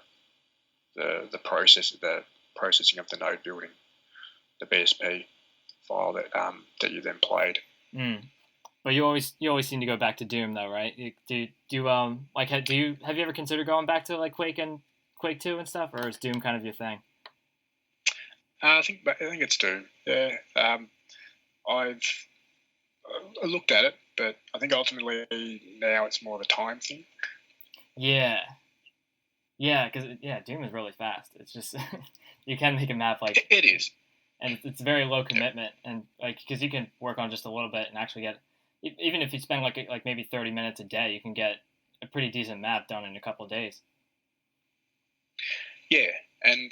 processing of the node building, the BSP file that you then played. But you always seem to go back to Doom though, right? Have you ever considered going back to like Quake and Quake 2 and stuff, or is Doom kind of your thing? I think it's Doom. Yeah. I've looked at it, but I think ultimately now it's more of a time thing. Yeah, because Doom is really fast. It's just you can make a map like it is. and it's very low commitment, and like because you can work on just a little bit and actually get, even if you spend like maybe 30 minutes a day, you can get a pretty decent map done in a couple of days. Yeah, and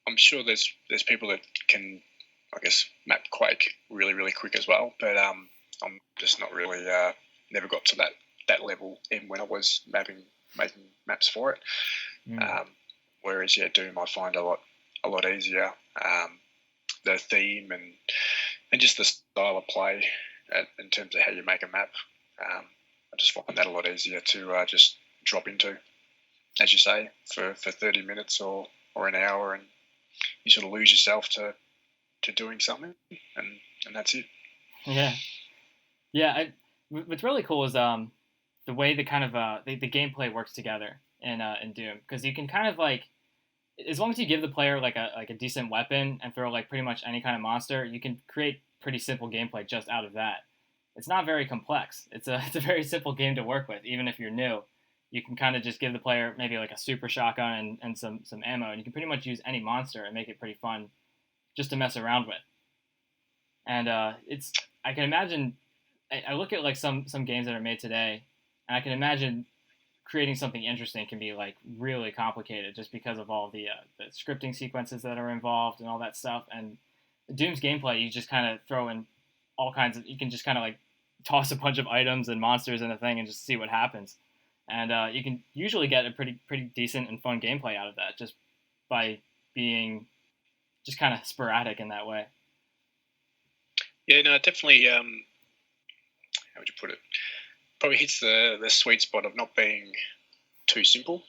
I'm sure there's people that can, I guess, map Quake really, really quick as well. But I'm just not really never got to that level in when I was making maps for it. Whereas Doom I find a lot easier. The theme and just the style of play in terms of how you make a map. I just find that a lot easier to just drop into, as you say, for 30 minutes or an hour, and you sort of lose yourself to doing something, and that's it. Yeah. What's really cool is the way the kind of the gameplay works together in Doom, because you can kind of like, as long as you give the player like a decent weapon and throw like pretty much any kind of monster, you can create pretty simple gameplay just out of that. It's not very complex. It's a very simple game to work with, even if you're new. You can kind of just give the player maybe like a super shotgun and some ammo, and you can pretty much use any monster and make it pretty fun just to mess around with. And I can imagine, I look at like some games that are made today, and I can imagine creating something interesting can be like really complicated just because of all the scripting sequences that are involved and all that stuff. And Doom's gameplay, you just kind of throw in all kinds of, you can just kind of like toss a bunch of items and monsters in a thing and just see what happens. And you can usually get a pretty decent and fun gameplay out of that just by being just kind of sporadic in that way. Yeah, no, definitely. How would you put it? Probably hits the sweet spot of not being too simple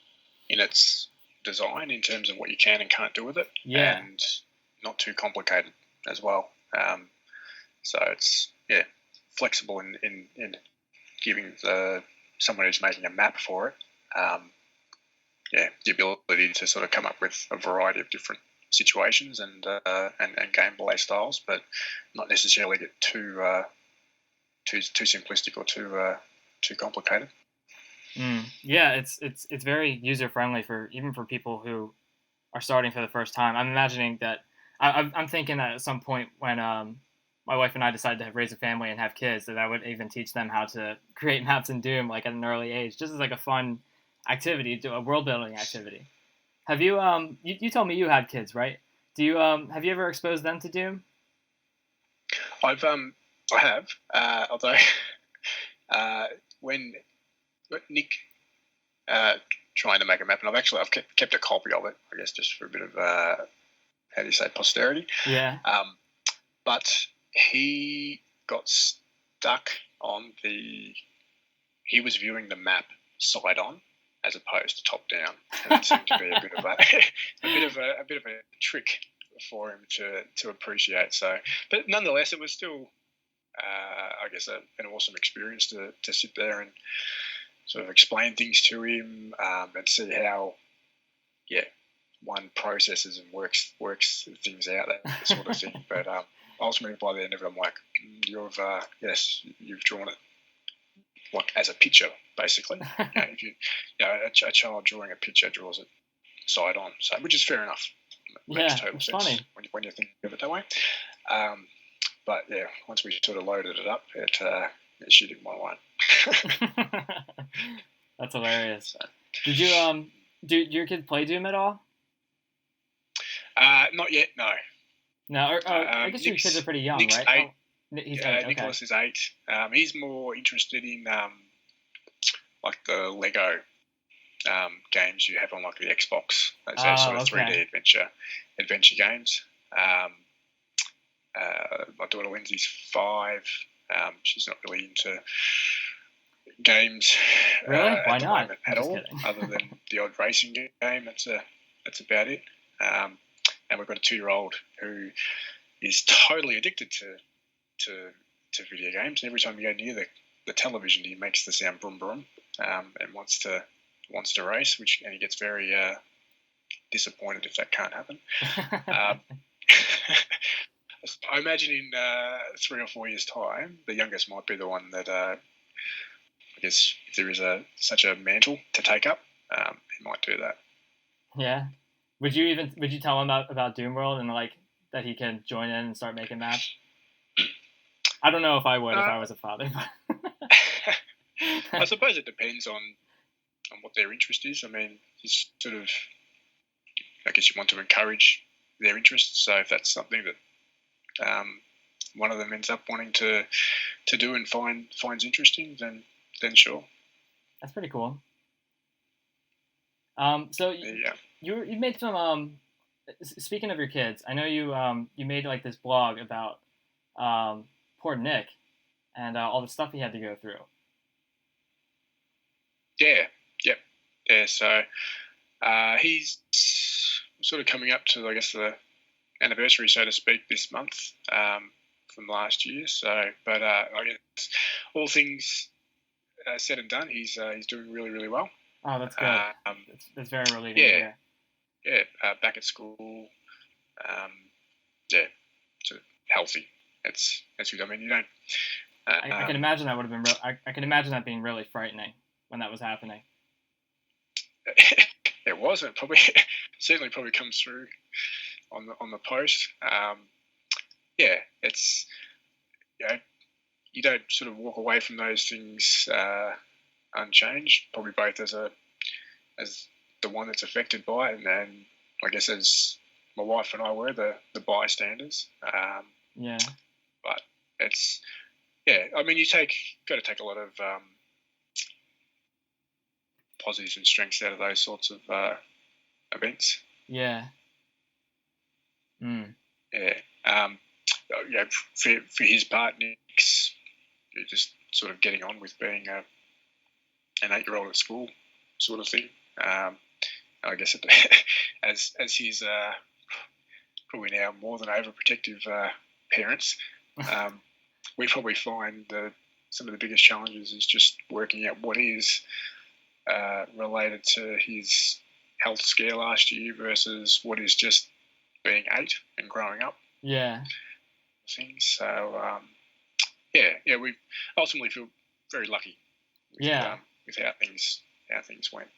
in its design in terms of what you can and can't do with it, and not too complicated as well. So it's flexible in giving someone who's making a map for it, the ability to sort of come up with a variety of different situations and gameplay styles, but not necessarily get too simplistic or too complicated. Yeah, it's very user friendly even for people who are starting for the first time. I'm imagining that I'm thinking that at some point when my wife and I decide to raise a family and have kids, that I would even teach them how to create maps in Doom like at an early age, just as like a fun activity, a world building activity. Have you you told me you had kids, right? Do you have you ever exposed them to Doom? I have, although when Nick trying to make a map, and I've kept a copy of it, I guess, just for a bit of how do you say, posterity. Yeah. But he got stuck on he was viewing the map side on as opposed to top down, and that seemed to be a bit of a trick for him to appreciate. So, but nonetheless, it was still, I guess, an awesome experience to sit there and sort of explain things to him and see how, one processes and works things out, that sort of thing. But ultimately, by the end of it, I'm like, you've drawn it like as a picture, basically. If a child drawing a picture draws it side on, so which is fair enough. Makes total sense funny when you think of it that way. But once we sort of loaded it up, she didn't want one. That's hilarious. So. Did you do your kid play Doom at all? Not yet, no. No, I guess your kids are pretty young, Nick's right? 8. He's 8. Okay. Nicholas is 8. He's more interested in like the Lego games you have on like the Xbox. Those sort of 3D adventure games. My daughter Lindsay's 5. She's not really into games. Really? Why not? At all, other than the odd racing game. That's about it. And we've got a 2-year-old who is totally addicted to video games. And every time you go near the television, he makes the sound brum brum, and wants to race, and he gets very disappointed if that can't happen. I imagine in 3 or 4 years' time, the youngest might be the one that I guess if there is such a mantle to take up, he might do that. Yeah. Would you tell him about Doom World and like that he can join in and start making maps? I don't know if I would if I was a father. I suppose it depends on what their interest is. I mean, it's sort of, I guess you want to encourage their interests. So if that's something that one of them ends up wanting to do and finds interesting, then sure. That's pretty cool. So you made some. Speaking of your kids, I know you made like this blog about poor Nick and all the stuff he had to go through. Yeah. So he's sort of coming up to, I guess, the anniversary, so to speak, this month from last year. So, but I guess all things said and done, he's doing really, really well. Oh, that's good. That's very relieving to hear. Yeah, back at school. So healthy. That's good. I mean, you don't. I can imagine that would have been. I can imagine that being really frightening when that was happening. It was. It certainly comes through on the post. It's you don't sort of walk away from those things unchanged. Probably both as the one that's affected by it, and then I guess as my wife and I were the bystanders. But it's I mean, got to take a lot of positives and strengths out of those sorts of events. Yeah. For his part, Nick's just sort of getting on with being an 8-year-old at school, sort of thing. I guess as his probably now more than overprotective parents, we probably find that some of the biggest challenges is just working out what is related to his health scare last year versus what is just being 8 and growing up. Yeah. Things. So we ultimately feel very lucky. With how things went.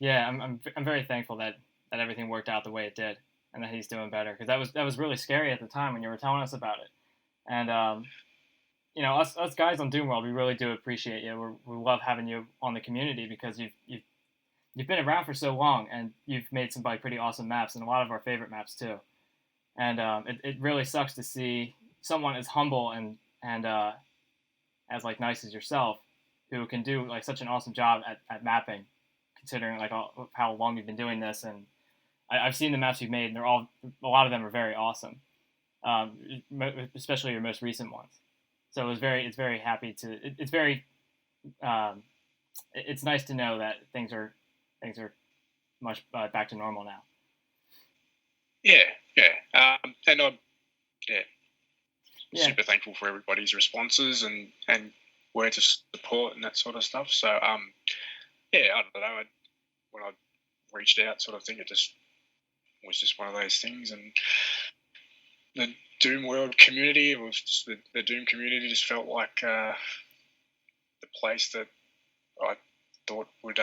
Yeah, I'm very thankful that everything worked out the way it did, and that he's doing better, because that was really scary at the time when you were telling us about it. And us guys on Doom World, we really do appreciate you. We love having you on the community, because you've been around for so long, and you've made some pretty awesome maps, and a lot of our favorite maps too. And it really sucks to see someone as humble and as like nice as yourself, who can do like such an awesome job at mapping, considering like how long you've been doing this. And I've seen the maps you've made, and a lot of them are very awesome, especially your most recent ones. So it's very happy to. It's nice to know that things are much back to normal now. And I'm super thankful for everybody's responses and words of support and that sort of stuff. So I don't know. When I reached out, sort of thing, it just was just one of those things. And the Doom World community, it was just the Doom community, just felt like the place that I thought would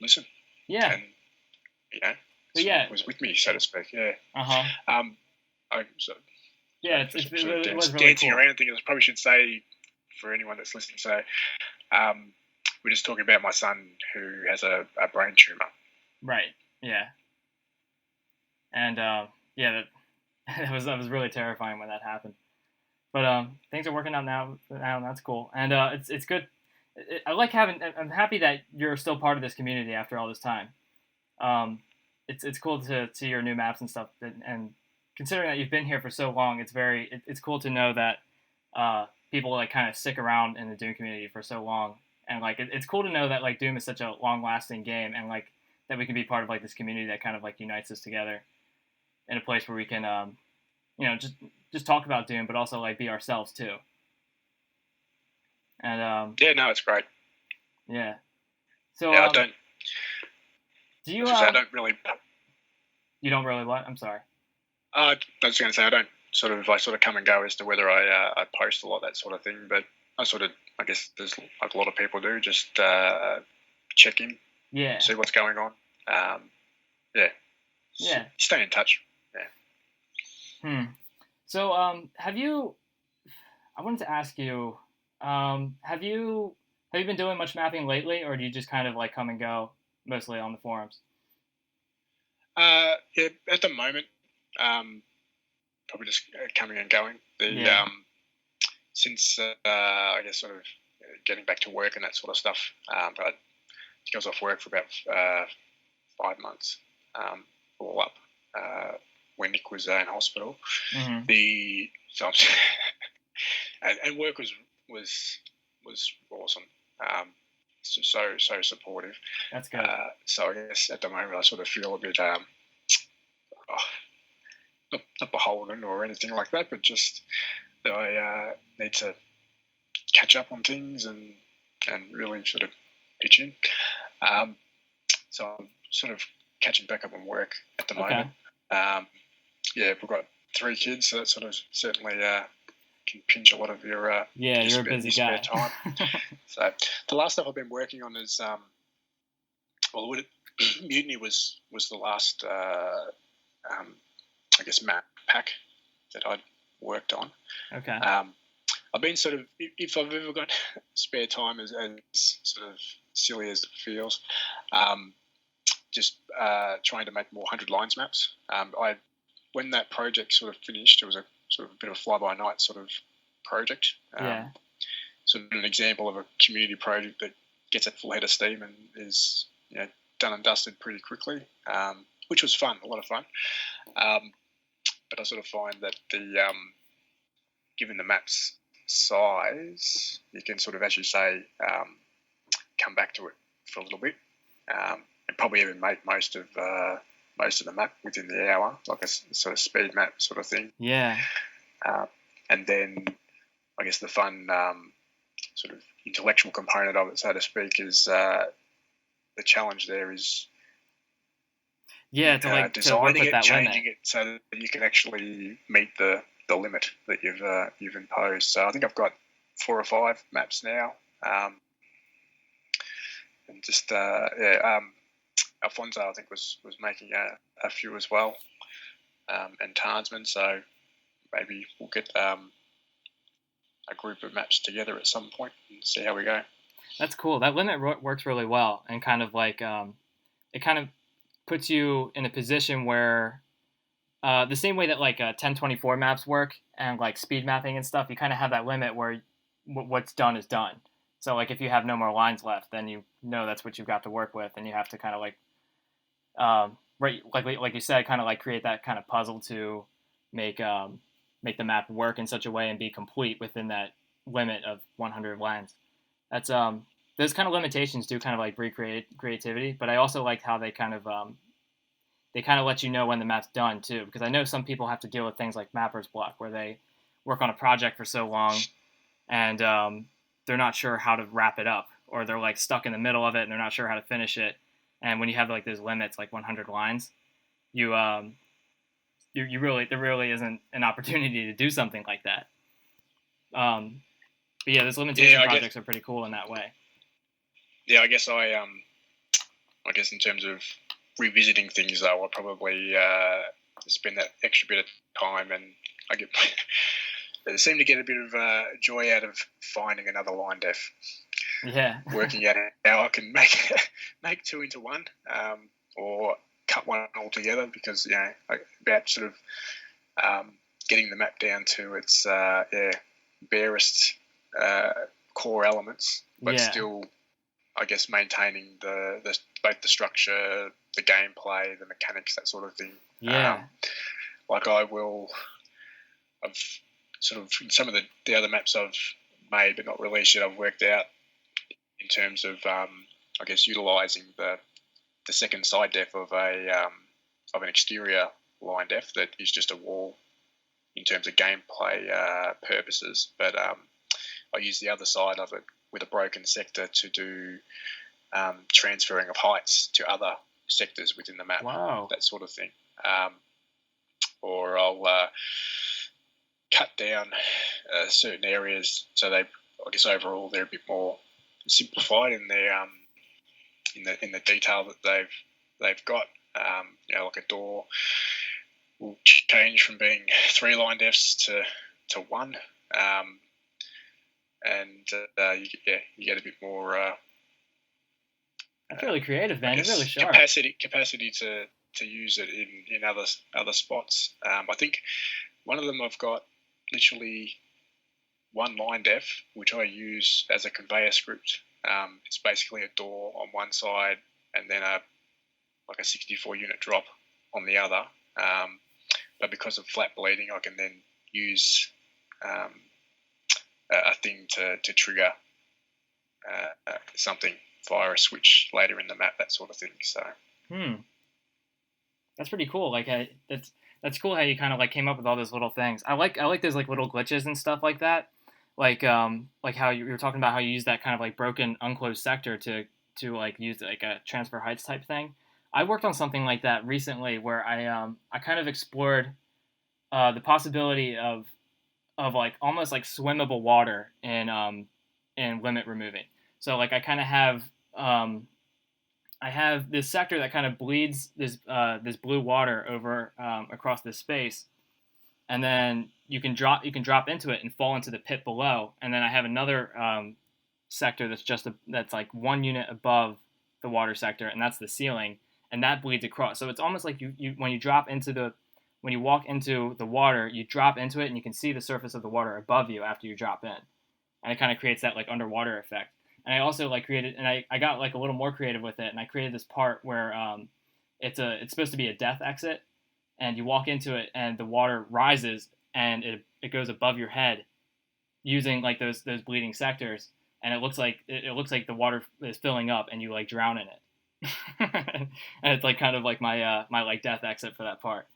listen. Yeah. And it was with me, so to speak. Yeah. It was really dancing cool. around things. I probably should say, for anyone that's listening, so we're just talking about my son who has a brain tumor. Right. Yeah. And that was really terrifying when that happened. But things are working out now, and that's cool. And it's good. I'm happy that you're still part of this community after all this time. It's cool to see your new maps and stuff, and considering that you've been here for so long, it's cool to know that people like kind of stick around in the Doom community for so long, and like it's cool to know that like Doom is such a long-lasting game, and like that we can be part of like this community that kind of like unites us together in a place where we can just talk about Doom, but also like be ourselves too. And it's great. Yeah. So I don't. Do you? I don't really. You don't really what? I'm sorry. I was going to say I sort of come and go as to whether I post a lot, that sort of thing. But I guess there's like a lot of people do, just check in, see what's going on. Stay in touch. So, have you? I wanted to ask you, have you been doing much mapping lately, or do you just kind of like come and go, mostly on the forums? Yeah, at the moment, probably just coming and going. Yeah. Since I guess sort of getting back to work and that sort of stuff. But I think I was off work for about 5 months, all up. When Nick was in hospital, Mm-hmm. So and work was awesome. So supportive. That's good. So I guess at the moment I sort of feel a bit not beholden or anything like that, but just that I need to catch up on things and really sort of pitch in. So I'm sort of catching back up on work at the moment. Yeah, we've got 3 kids, so that sort of certainly can pinch a lot of your you're a busy guy. Spare time. So the last stuff I've been working on is Mutiny was the last I guess map pack that I'd worked on. Okay. I've been sort of, if I've ever got spare time, as sort of silly as it feels, just trying to make more 100 lines maps. When that project sort of finished, it was a sort of a bit of a fly-by-night sort of project. Sort of an example of a community project that gets at full head of steam and is done and dusted pretty quickly, which was fun, a lot of fun. But I sort of find that given the map's size, you can sort of, as you say, come back to it for a little bit, and probably even make most of the map within the hour, like a sort of speed map sort of thing. Yeah. And then I guess the fun sort of intellectual component of it, so to speak, is the challenge there is to designing work with it, that changing limit. it so that you can actually meet the limit that you've imposed. So I think I've got 4 or 5 maps now, and just Alfonso I think was making a few as well, and Tarnsman. So maybe we'll get a group of maps together at some point and see how we go. That's cool. That limit works really well, and kind of like it kind of puts you in a position where the same way that like 1024 maps work and like speed mapping and stuff, you kind of have that limit where what's done is done. So like if you have no more lines left, then you know that's what you've got to work with, and you have to kind of like like you said, kind of like create that kind of puzzle to make the map work in such a way and be complete within that limit of 100 lines. That's those kind of limitations do kind of like breed creativity, but I also like how they kind of let you know when the map's done too, because I know some people have to deal with things like mapper's block, where they work on a project for so long and they're not sure how to wrap it up, or they're like stuck in the middle of it and they're not sure how to finish it. And when you have like those limits, like 100 lines, you really, there really isn't an opportunity to do something like that. But yeah, those limitation projects are pretty cool in that way. Yeah, I guess I guess in terms of revisiting things, though, I'll probably spend that extra bit of time, and I seem to get a bit of joy out of finding another line def. Yeah. Working out how I can make 2 into 1, or cut one altogether, because about sort of getting the map down to its barest core elements, but still, I guess, maintaining the both the structure, the gameplay, the mechanics, that sort of thing. Yeah. Like I've sort of, some of the other maps I've made but not released yet, I've worked out in terms of I guess utilising the second side def of an exterior line def that is just a wall in terms of gameplay purposes, but I use the other side of it with a broken sector to do transferring of heights to other sectors within the map. Wow. That sort of thing. Or I'll cut down certain areas so I guess overall they're a bit more simplified in their in the detail that they've got. Like a door will change from being 3 line defs to 1, and you get a bit more. That's really creative, man. It's really sharp. Capacity to use it in other spots. I think one of them I've got literally 1 line def, which I use as a conveyor script. It's basically a door on one side and then a 64 unit drop on the other. But because of flat bleeding, I can then use a thing to trigger something via a switch later in the map, that sort of thing. So. That's pretty cool. Like that's cool how you kind of like came up with all those little things. I like those like little glitches and stuff like that. Like how you were talking about how you use that kind of like broken unclosed sector to like use like a transfer heights type thing. I worked on something like that recently where I kind of explored the possibility of like almost like swimmable water in limit removing. So like I kind of have I have this sector that kind of bleeds this blue water over across this space, and then you can drop into it and fall into the pit below. And then I have another sector that's like 1 unit above the water sector, and that's the ceiling, and that bleeds across. So it's almost like you when you walk into the water, you drop into it and you can see the surface of the water above you after you drop in, and it kind of creates that like underwater effect. And I also like created, and I got like a little more creative with it, and I created this part where it's supposed to be a death exit, and you walk into it, and the water rises, and it goes above your head, using like those bleeding sectors, and it looks like the water is filling up, and you like drown in it, and it's like kind of like my like death exit for that part.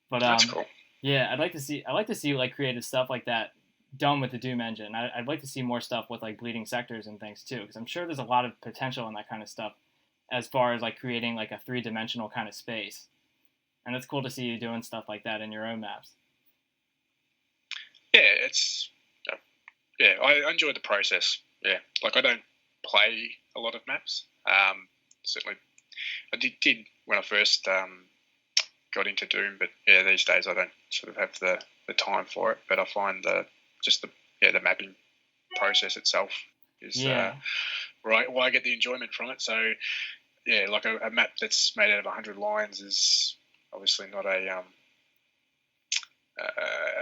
But that's cool. Yeah, I'd like to see like creative stuff like that done with the Doom engine. I'd like to see more stuff with like bleeding sectors and things too, because I'm sure there's a lot of potential in that kind of stuff as far as like creating like a 3-dimensional kind of space. And it's cool to see you doing stuff like that in your own maps. Yeah, I enjoy the process. Yeah, like I don't play a lot of maps. Certainly, I did when I first got into Doom, but yeah, these days I don't sort of have the time for it. But I find the mapping process itself is where I get the enjoyment from it. So yeah, like a map that's made out of 100 lines is obviously not a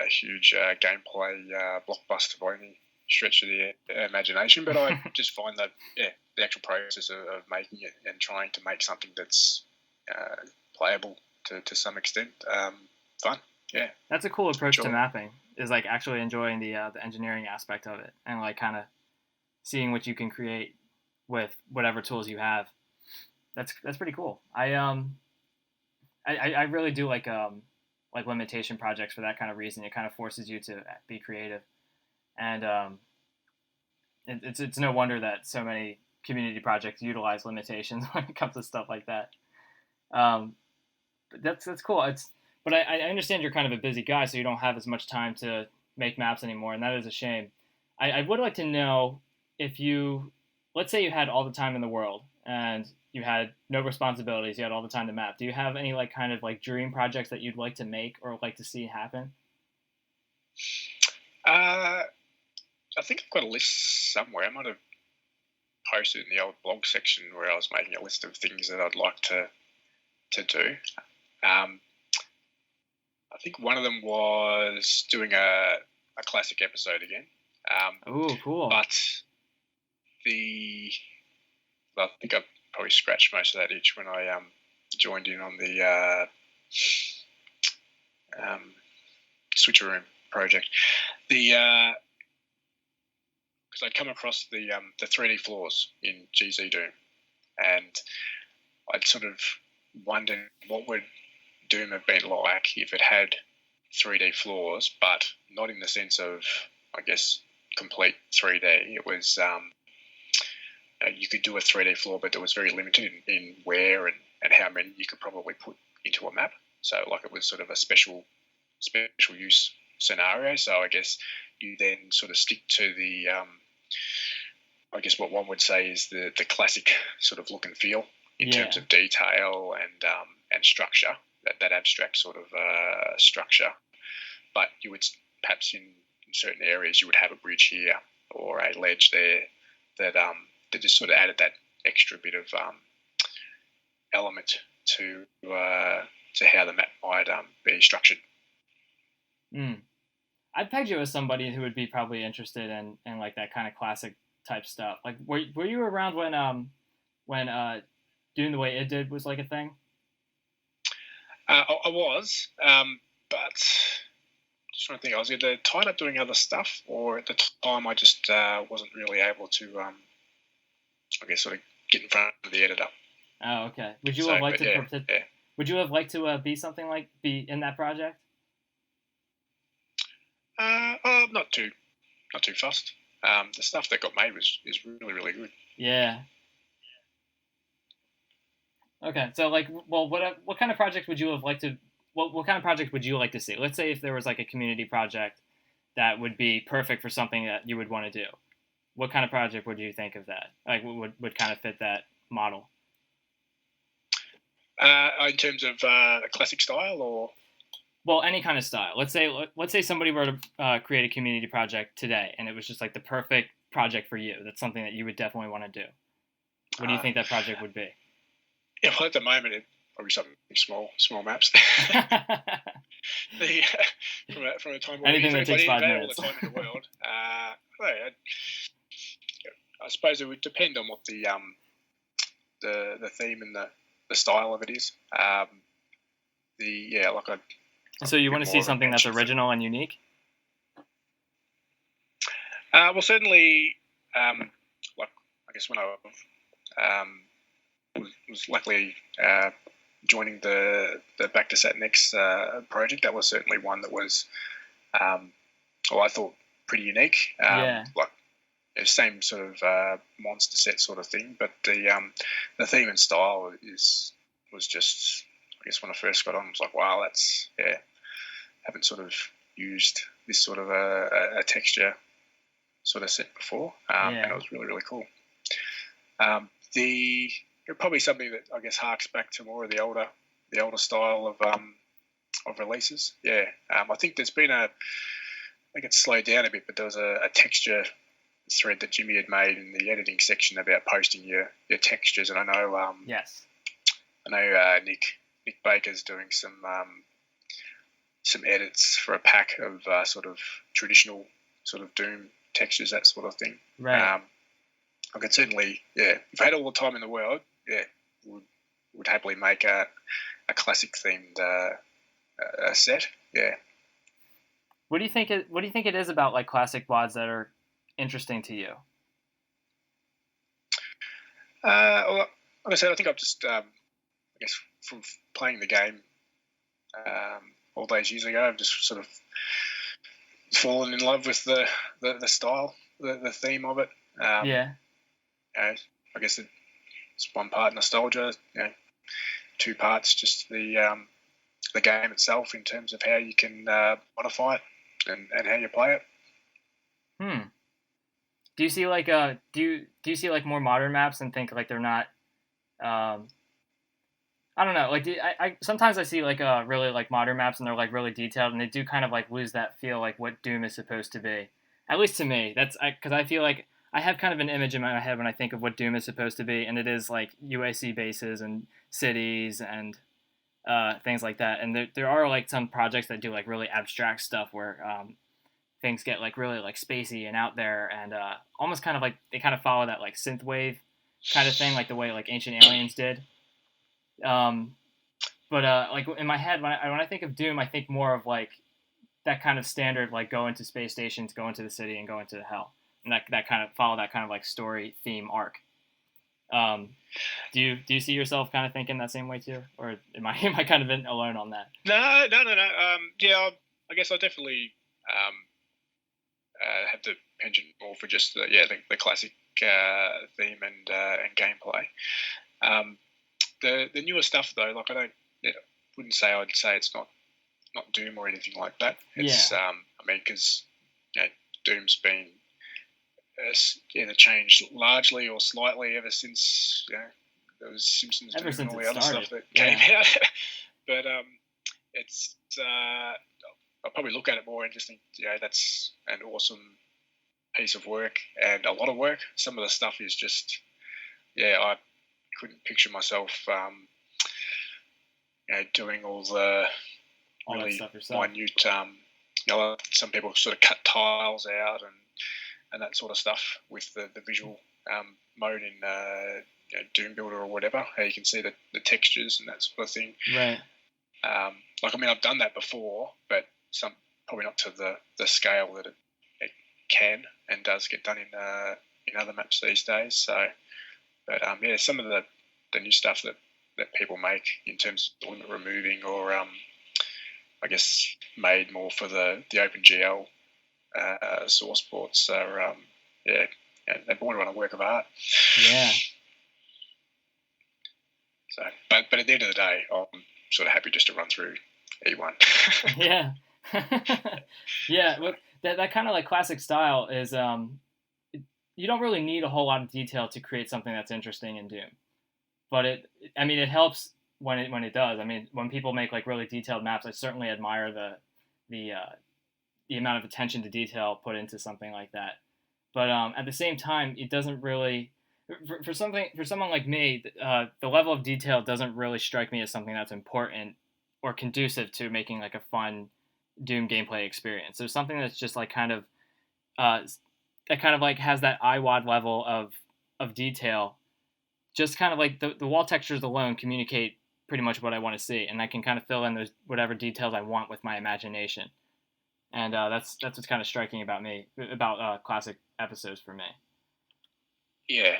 huge gameplay blockbuster by any stretch of the imagination, but I just find that the actual process of making it and trying to make something that's playable to some extent fun. Yeah, that's a cool approach to mapping, is like actually enjoying the engineering aspect of it and like kind of seeing what you can create with whatever tools you have. That's pretty cool. I really do like limitation projects for that kind of reason. It kind of forces you to be creative, and it's no wonder that so many community projects utilize limitations when it comes to stuff like that. But that's cool. But I understand you're kind of a busy guy, so you don't have as much time to make maps anymore, and that is a shame. I would like to know if let's say you had all the time in the world, and you had no responsibilities, you had all the time to map. Do you have any like kind of like dream projects that you'd like to make or like to see happen? I think I've got a list somewhere. I might have posted in the old blog section where I was making a list of things that I'd like to do. I think one of them was doing a classic episode again. Oh, cool. But I think I probably scratched most of that itch when I joined in on the Switcher Room project. Because I'd come across the 3D floors in GZ Doom, and I'd sort of wondered what would Doom have been like if it had 3D floors, but not in the sense of, I guess, complete 3D. It was you could do a 3D floor, but it was very limited in where and how many you could probably put into a map. So like it was sort of a special use scenario. So I guess you then sort of stick to the I guess what one would say is the classic sort of look and feel in terms of detail and structure. that abstract sort of structure. But you would perhaps in certain areas you would have a bridge here or a ledge there that just sort of added that extra bit of element to how the map might be structured. I'd peg you as somebody who would be probably interested in like that kind of classic type stuff. Like, were you around when doing the way it did was like a thing? I was, but just trying to think. I was either tied up doing other stuff, or at the time I just wasn't really able to, I guess, sort of get in front of the editor. Oh, okay. Would you have liked to? Yeah. Would you have liked to be in that project? Not too fussed. The stuff that got made is really, really good. Yeah. Okay, so like, well, what kind of project would you have liked to? What kind of project would you like to see? Let's say if there was like a community project that would be perfect for something that you would want to do. What kind of project would you think of that? Like, would kind of fit that model? In terms of classic style, or well, any kind of style. Let's say somebody were to create a community project today, and it was just like the perfect project for you. That's something that you would definitely want to do. What do you think that project would be? Yeah, well, at the moment, it'd probably something small maps. From a time anything that takes 5 minutes. All the time in the world. I suppose it would depend on what the theme and the style of it is. So you want to see something that's original and unique? Well, certainly, I guess when I was luckily joining the Back to Satnex project, that was certainly one that was, I thought pretty unique. Same sort of monster set sort of thing, but the theme and style was just, I guess when I first got on, I was like, wow, that's haven't sort of used this sort of a texture sort of set before, and it was really, really cool. Probably something that I guess harks back to more of the older style of releases. Yeah, I think there's been I think it's slowed down a bit, but there was a texture thread that Jimmy had made in the editing section about posting your textures, and I know Nick Baker's doing some edits for a pack of sort of traditional sort of Doom textures, that sort of thing. Right. I could certainly, if I had all the time in the world, would happily make a classic themed set. Yeah. What do you think it is about like classic WADs that are interesting to you? Well, like I said, I think I've just, I guess, from playing the game all those years ago, I've just sort of fallen in love with the style, the theme of it. I guess it's one part nostalgia, 2 parts just the game itself in terms of how you can modify it and how you play it. Do you see like do you see like more modern maps and think like they're not? I don't know. Like I sometimes I see like really like modern maps and they're like really detailed and they do kind of like lose that feel like what Doom is supposed to be. At least to me, that's because I feel like I have kind of an image in my head when I think of what Doom is supposed to be, and it is like UAC bases and cities and things like that. And there are like some projects that do like really abstract stuff where things get like really like spacey and out there and almost kind of like they kind of follow that like synthwave kind of thing, like the way like Ancient Aliens did. But like in my head when I think of Doom, I think more of like that kind of standard like go into space stations, go into the city, and go into hell. And that kind of follow that kind of like story theme arc. Do you see yourself kind of thinking that same way too, or am I kind of alone on that? No. I guess I definitely have the penchant more for just the classic theme and gameplay. The newer stuff though, like I'd say it's not Doom or anything like that. It's I mean, because Doom's been changed largely or slightly ever since there was Simpsons ever and since all it the other started. stuff that came out. but it's I'll probably look at it more and just think, that's an awesome piece of work and a lot of work. Some of the stuff is just, I couldn't picture myself, doing all the really minute, some people sort of cut tiles out and that sort of stuff with the visual mode in Doom Builder or whatever. How you can see the textures and that sort of thing. Right. I've done that before, but probably not to the scale that it can and does get done in other maps these days. So, but some of the new stuff that people make in terms of limit removing or I guess made more for the OpenGL source ports are they're born on a work of art. Yeah. So, but at the end of the day, I'm sort of happy just to run through E1. Yeah. Yeah. Look, that kind of like classic style is you don't really need a whole lot of detail to create something that's interesting in Doom, but it helps when it does. I mean, when people make like really detailed maps, I certainly admire the amount of attention to detail put into something like that. But at the same time, it doesn't really for someone like me, the level of detail doesn't really strike me as something that's important or conducive to making like a fun Doom gameplay experience. So something that's just like kind of that kind of like has that IWAD level of detail. Just kind of like the wall textures alone communicate pretty much what I want to see, and I can kind of fill in those whatever details I want with my imagination. And that's what's kind of striking about classic episodes for me. Yeah,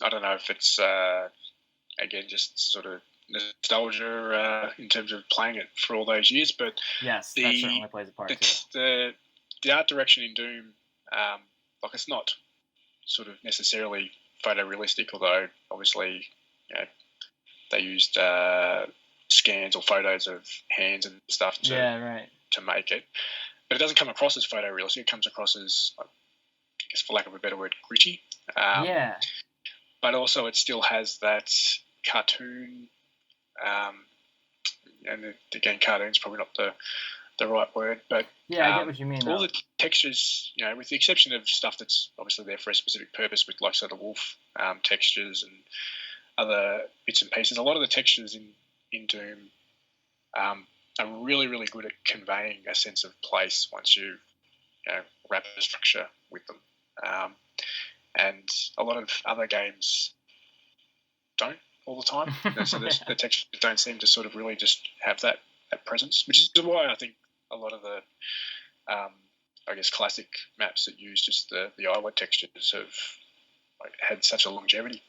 I don't know if it's again just sort of nostalgia in terms of playing it for all those years, but yes, that certainly plays a part too. The art direction in Doom, it's not sort of necessarily photorealistic, although obviously they used scans or photos of hands and stuff to make it, but it doesn't come across as photorealistic. It comes across as, I guess, for lack of a better word, gritty. But also it still has that cartoon, and again, cartoon's probably not the right word, but I get what you mean. All the textures, with the exception of stuff that's obviously there for a specific purpose, with like the wolf textures and other bits and pieces, a lot of the textures in Doom are really, really good at conveying a sense of place once you wrap a structure with them. And a lot of other games don't all the time. So the textures don't seem to sort of really just have that presence, which is why I think a lot of the, I guess, classic maps that use just the IWAD textures have had such a longevity.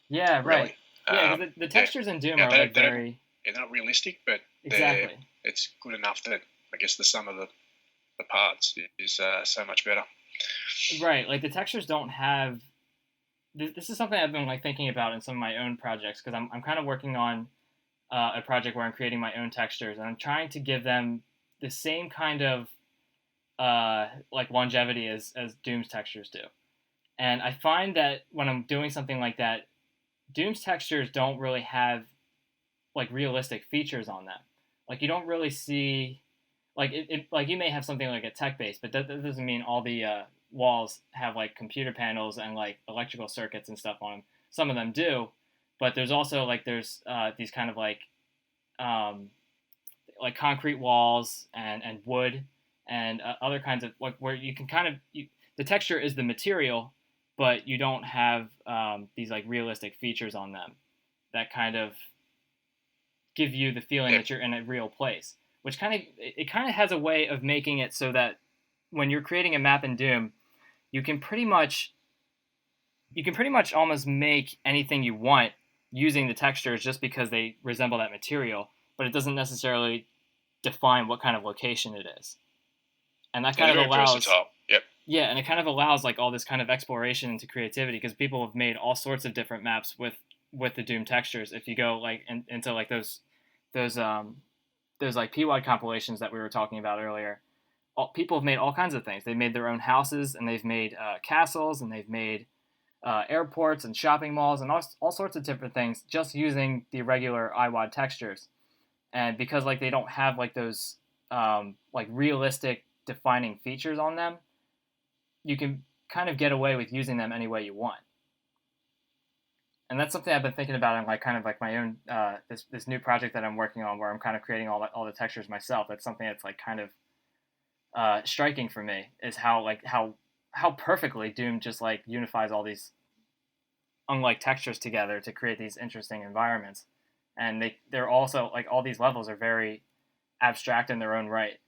Yeah, right. Really. The textures in Doom are very... They're not realistic, but exactly. It's good enough that I guess the sum of the parts is so much better. Right, like the textures don't have... This is something I've been thinking about in some of my own projects, because I'm kind of working on a project where I'm creating my own textures, and I'm trying to give them the same kind of longevity as Doom's textures do. And I find that when I'm doing something like that, Doom's textures don't really have realistic features on them. You don't really see you may have something like a tech base, but that doesn't mean all the walls have computer panels and electrical circuits and stuff on them. Some of them do, but there's also there's these kind of concrete walls and wood and other kinds of where you can kind of the texture is the material, but you don't have these realistic features on them that kind of give you the feeling that you're in a real place, which kind of has a way of making it so that when you're creating a map in Doom, you can pretty much almost make anything you want using the textures just because they resemble that material, but it doesn't necessarily define what kind of location it is. And that kind of allows versatile. Yep. Yeah, and it kind of allows all this kind of exploration into creativity, because people have made all sorts of different maps with the Doom textures. If you go into those PWAD compilations that we were talking about earlier, people have made all kinds of things. They've made their own houses, and they've made castles, and they've made airports and shopping malls and all sorts of different things just using the regular IWAD textures. And because like they don't have like those like realistic defining features on them, you can kind of get away with using them any way you want. And that's something I've been thinking about in like kind of like my own this new project that I'm working on, where I'm kind of creating all the textures myself. That's something that's like kind of striking for me, is how perfectly Doom just like unifies all these unlike textures together to create these interesting environments. And they're also like all these levels are very abstract in their own right,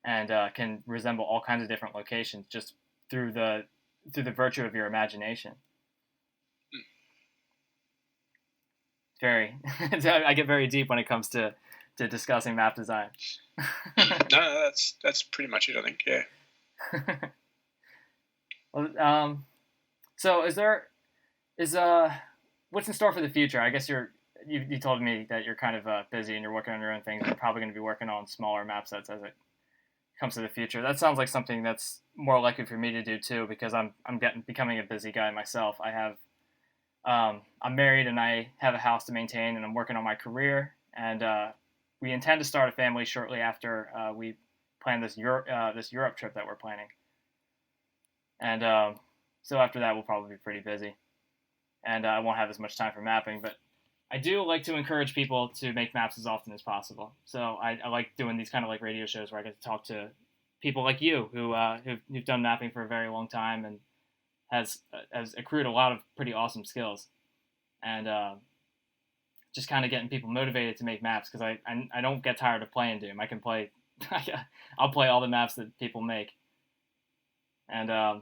and can resemble all kinds of different locations just through the virtue of your imagination. I get very deep when it comes to discussing map design. No, that's pretty much it, I think. Yeah. Well, so what's in store for the future? I guess you told me that you're kind of busy and you're working on your own things. You're probably going to be working on smaller map sets as it comes to the future. That sounds like something that's more likely for me to do too, because I'm becoming a busy guy myself. I'm married and I have a house to maintain, and I'm working on my career, and we intend to start a family shortly after we plan this Europe trip that we're planning. And so after that, we'll probably be pretty busy, and I won't have as much time for mapping. But I do like to encourage people to make maps as often as possible. So I like doing these kind of like radio shows where I get to talk to people like you who've done mapping for a very long time and has accrued a lot of pretty awesome skills, and just kind of getting people motivated to make maps, because I don't get tired of playing Doom. I can play I'll play all the maps that people make, and yeah,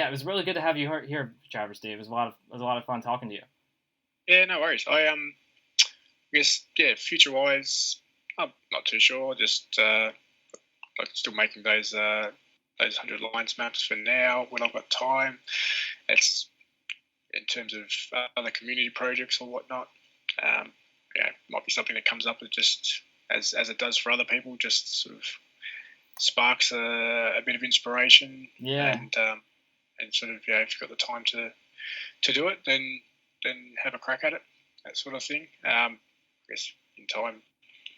it was really good to have you here, Travis Steve. It was a lot of fun talking to you. Yeah, no worries. I guess future wise, I'm not too sure. Just like still making those 100 lines maps for now when I've got time. It's in terms of other community projects or whatnot. Might be something that comes up that just as it does for other people, just sort of sparks a bit of inspiration. Yeah. And sort of if you've got the time to do it, then have a crack at it, that sort of thing. I guess in time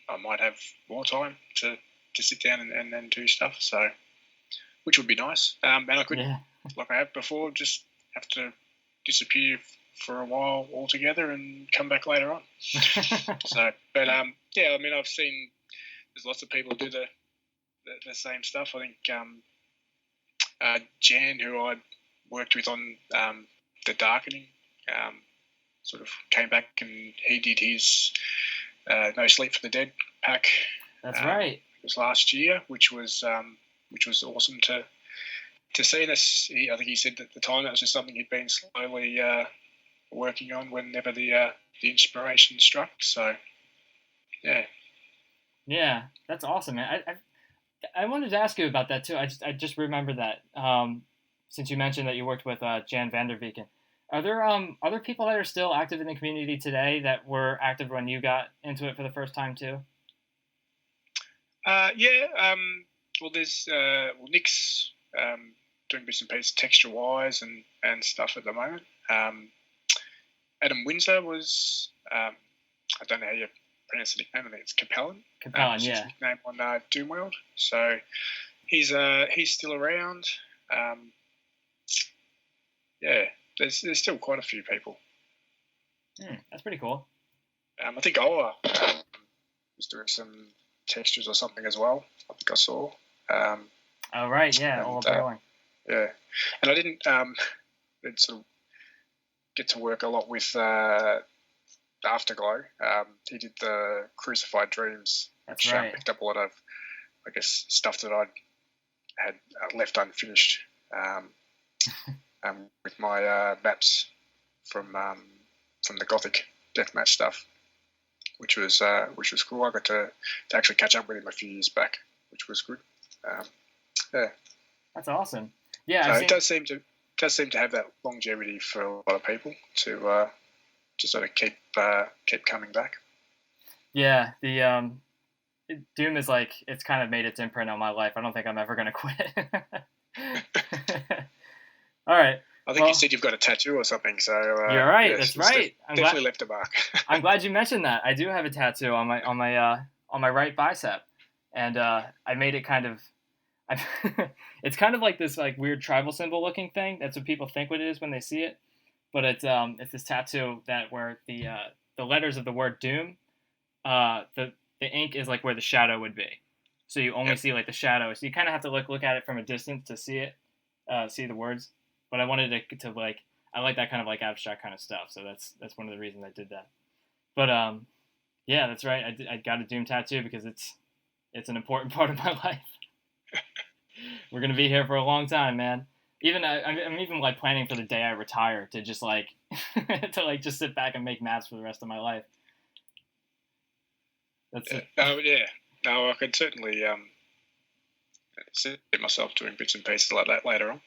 I might have more time to sit down and do stuff. So, which would be nice. And I could, like I have before, just have to disappear for a while altogether and come back later on. So, but I mean, I've seen there's lots of people do the same stuff. I think Jan, who I worked with on the darkening, sort of came back and he did his No Sleep for the Dead pack. That's right. It was last year, which was awesome to see. This, I think he said at the time that was just something he'd been slowly working on whenever the inspiration struck. So, yeah. Yeah, that's awesome, man. I wanted to ask you about that too. I just remember that since you mentioned that you worked with Jan Vanderveken. Are there other people that are still active in the community today that were active when you got into it for the first time too? Well, there's Nick's doing bits and pieces texture-wise and stuff at the moment. Adam Windsor was, I don't know how you pronounce the nickname. I think it's Capellan. Capellan, yeah. His nickname on Doom World. So he's still around. There's still quite a few people. That's pretty cool. I think Ola was doing some textures or something as well. I think I saw. Oh right, yeah, Ola Berling. Yeah, and I didn't sort of get to work a lot with Afterglow. He did the Crucified Dreams. That's right. Picked up a lot of, I guess, stuff that I'd had left unfinished. With my maps from the Gothic deathmatch stuff, which was cool. I got to actually catch up with him a few years back, which was good. Yeah, that's awesome. Yeah, so it does seem to have that longevity for a lot of people to sort of keep coming back. Yeah, the Doom is like, it's kind of made its imprint on my life. I don't think I'm ever gonna quit. All right. I think you said you've got a tattoo or something. So you're right. Yeah, that's right. Definitely left a mark. I'm glad you mentioned that. I do have a tattoo on my right bicep, and I made it kind of. It's kind of like this like weird tribal symbol looking thing. That's what people think what it is when they see it. But it's this tattoo that where the letters of the word doom, the ink is like where the shadow would be. So you only see like the shadow. So you kind of have to look at it from a distance to see it, see the words. But I wanted to like I like that kind of like abstract kind of stuff. So that's one of the reasons I did that. But yeah, that's right. I got a doom tattoo because it's an important part of my life. We're gonna be here for a long time, man. Even I'm even like planning for the day I retire to just like to like just sit back and make maps for the rest of my life. That's it. Oh yeah. No, I could certainly see myself doing bits and pieces like that later on.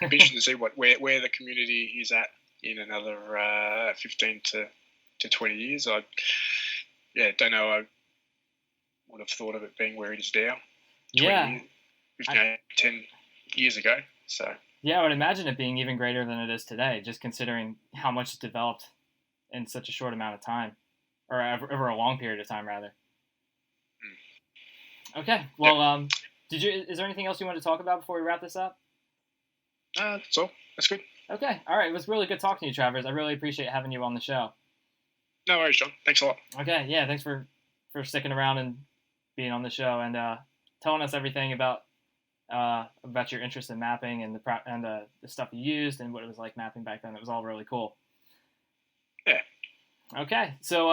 It'd be interesting to see where the community is at in another 15 to 20 years. I don't know. I would have thought of it being where it is now. 10 years ago. So yeah, I would imagine it being even greater than it is today, just considering how much it's developed in such a short amount of time, or over a long period of time, rather. Okay. Well, is there anything else you want to talk about before we wrap this up? That's all. That's good. Okay. All right. It was really good talking to you, Travers. I really appreciate having you on the show. No worries, John. Thanks a lot. Okay. Yeah. Thanks for sticking around and being on the show and telling us everything about your interest in mapping and the stuff you used and what it was like mapping back then. It was all really cool. Yeah. Okay. So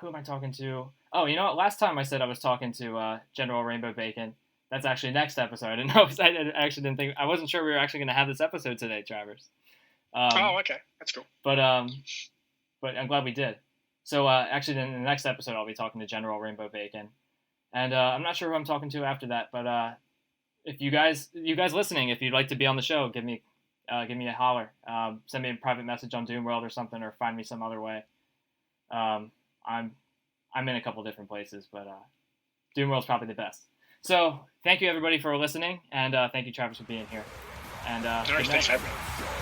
who am I talking to? Oh, you know what? Last time I said I was talking to General Rainbow Bacon. That's actually next episode. I didn't know. I actually didn't think. I wasn't sure we were actually going to have this episode today, Travers. Okay, that's cool. But I'm glad we did. So actually, in the next episode, I'll be talking to General Rainbow Bacon, and I'm not sure who I'm talking to after that. But if you guys listening, if you'd like to be on the show, give me a holler. Send me a private message on Doom World or something, or find me some other way. I'm in a couple different places, but Doom World's probably the best. So thank you everybody for listening, and thank you Travis for being here. And thanks for having me.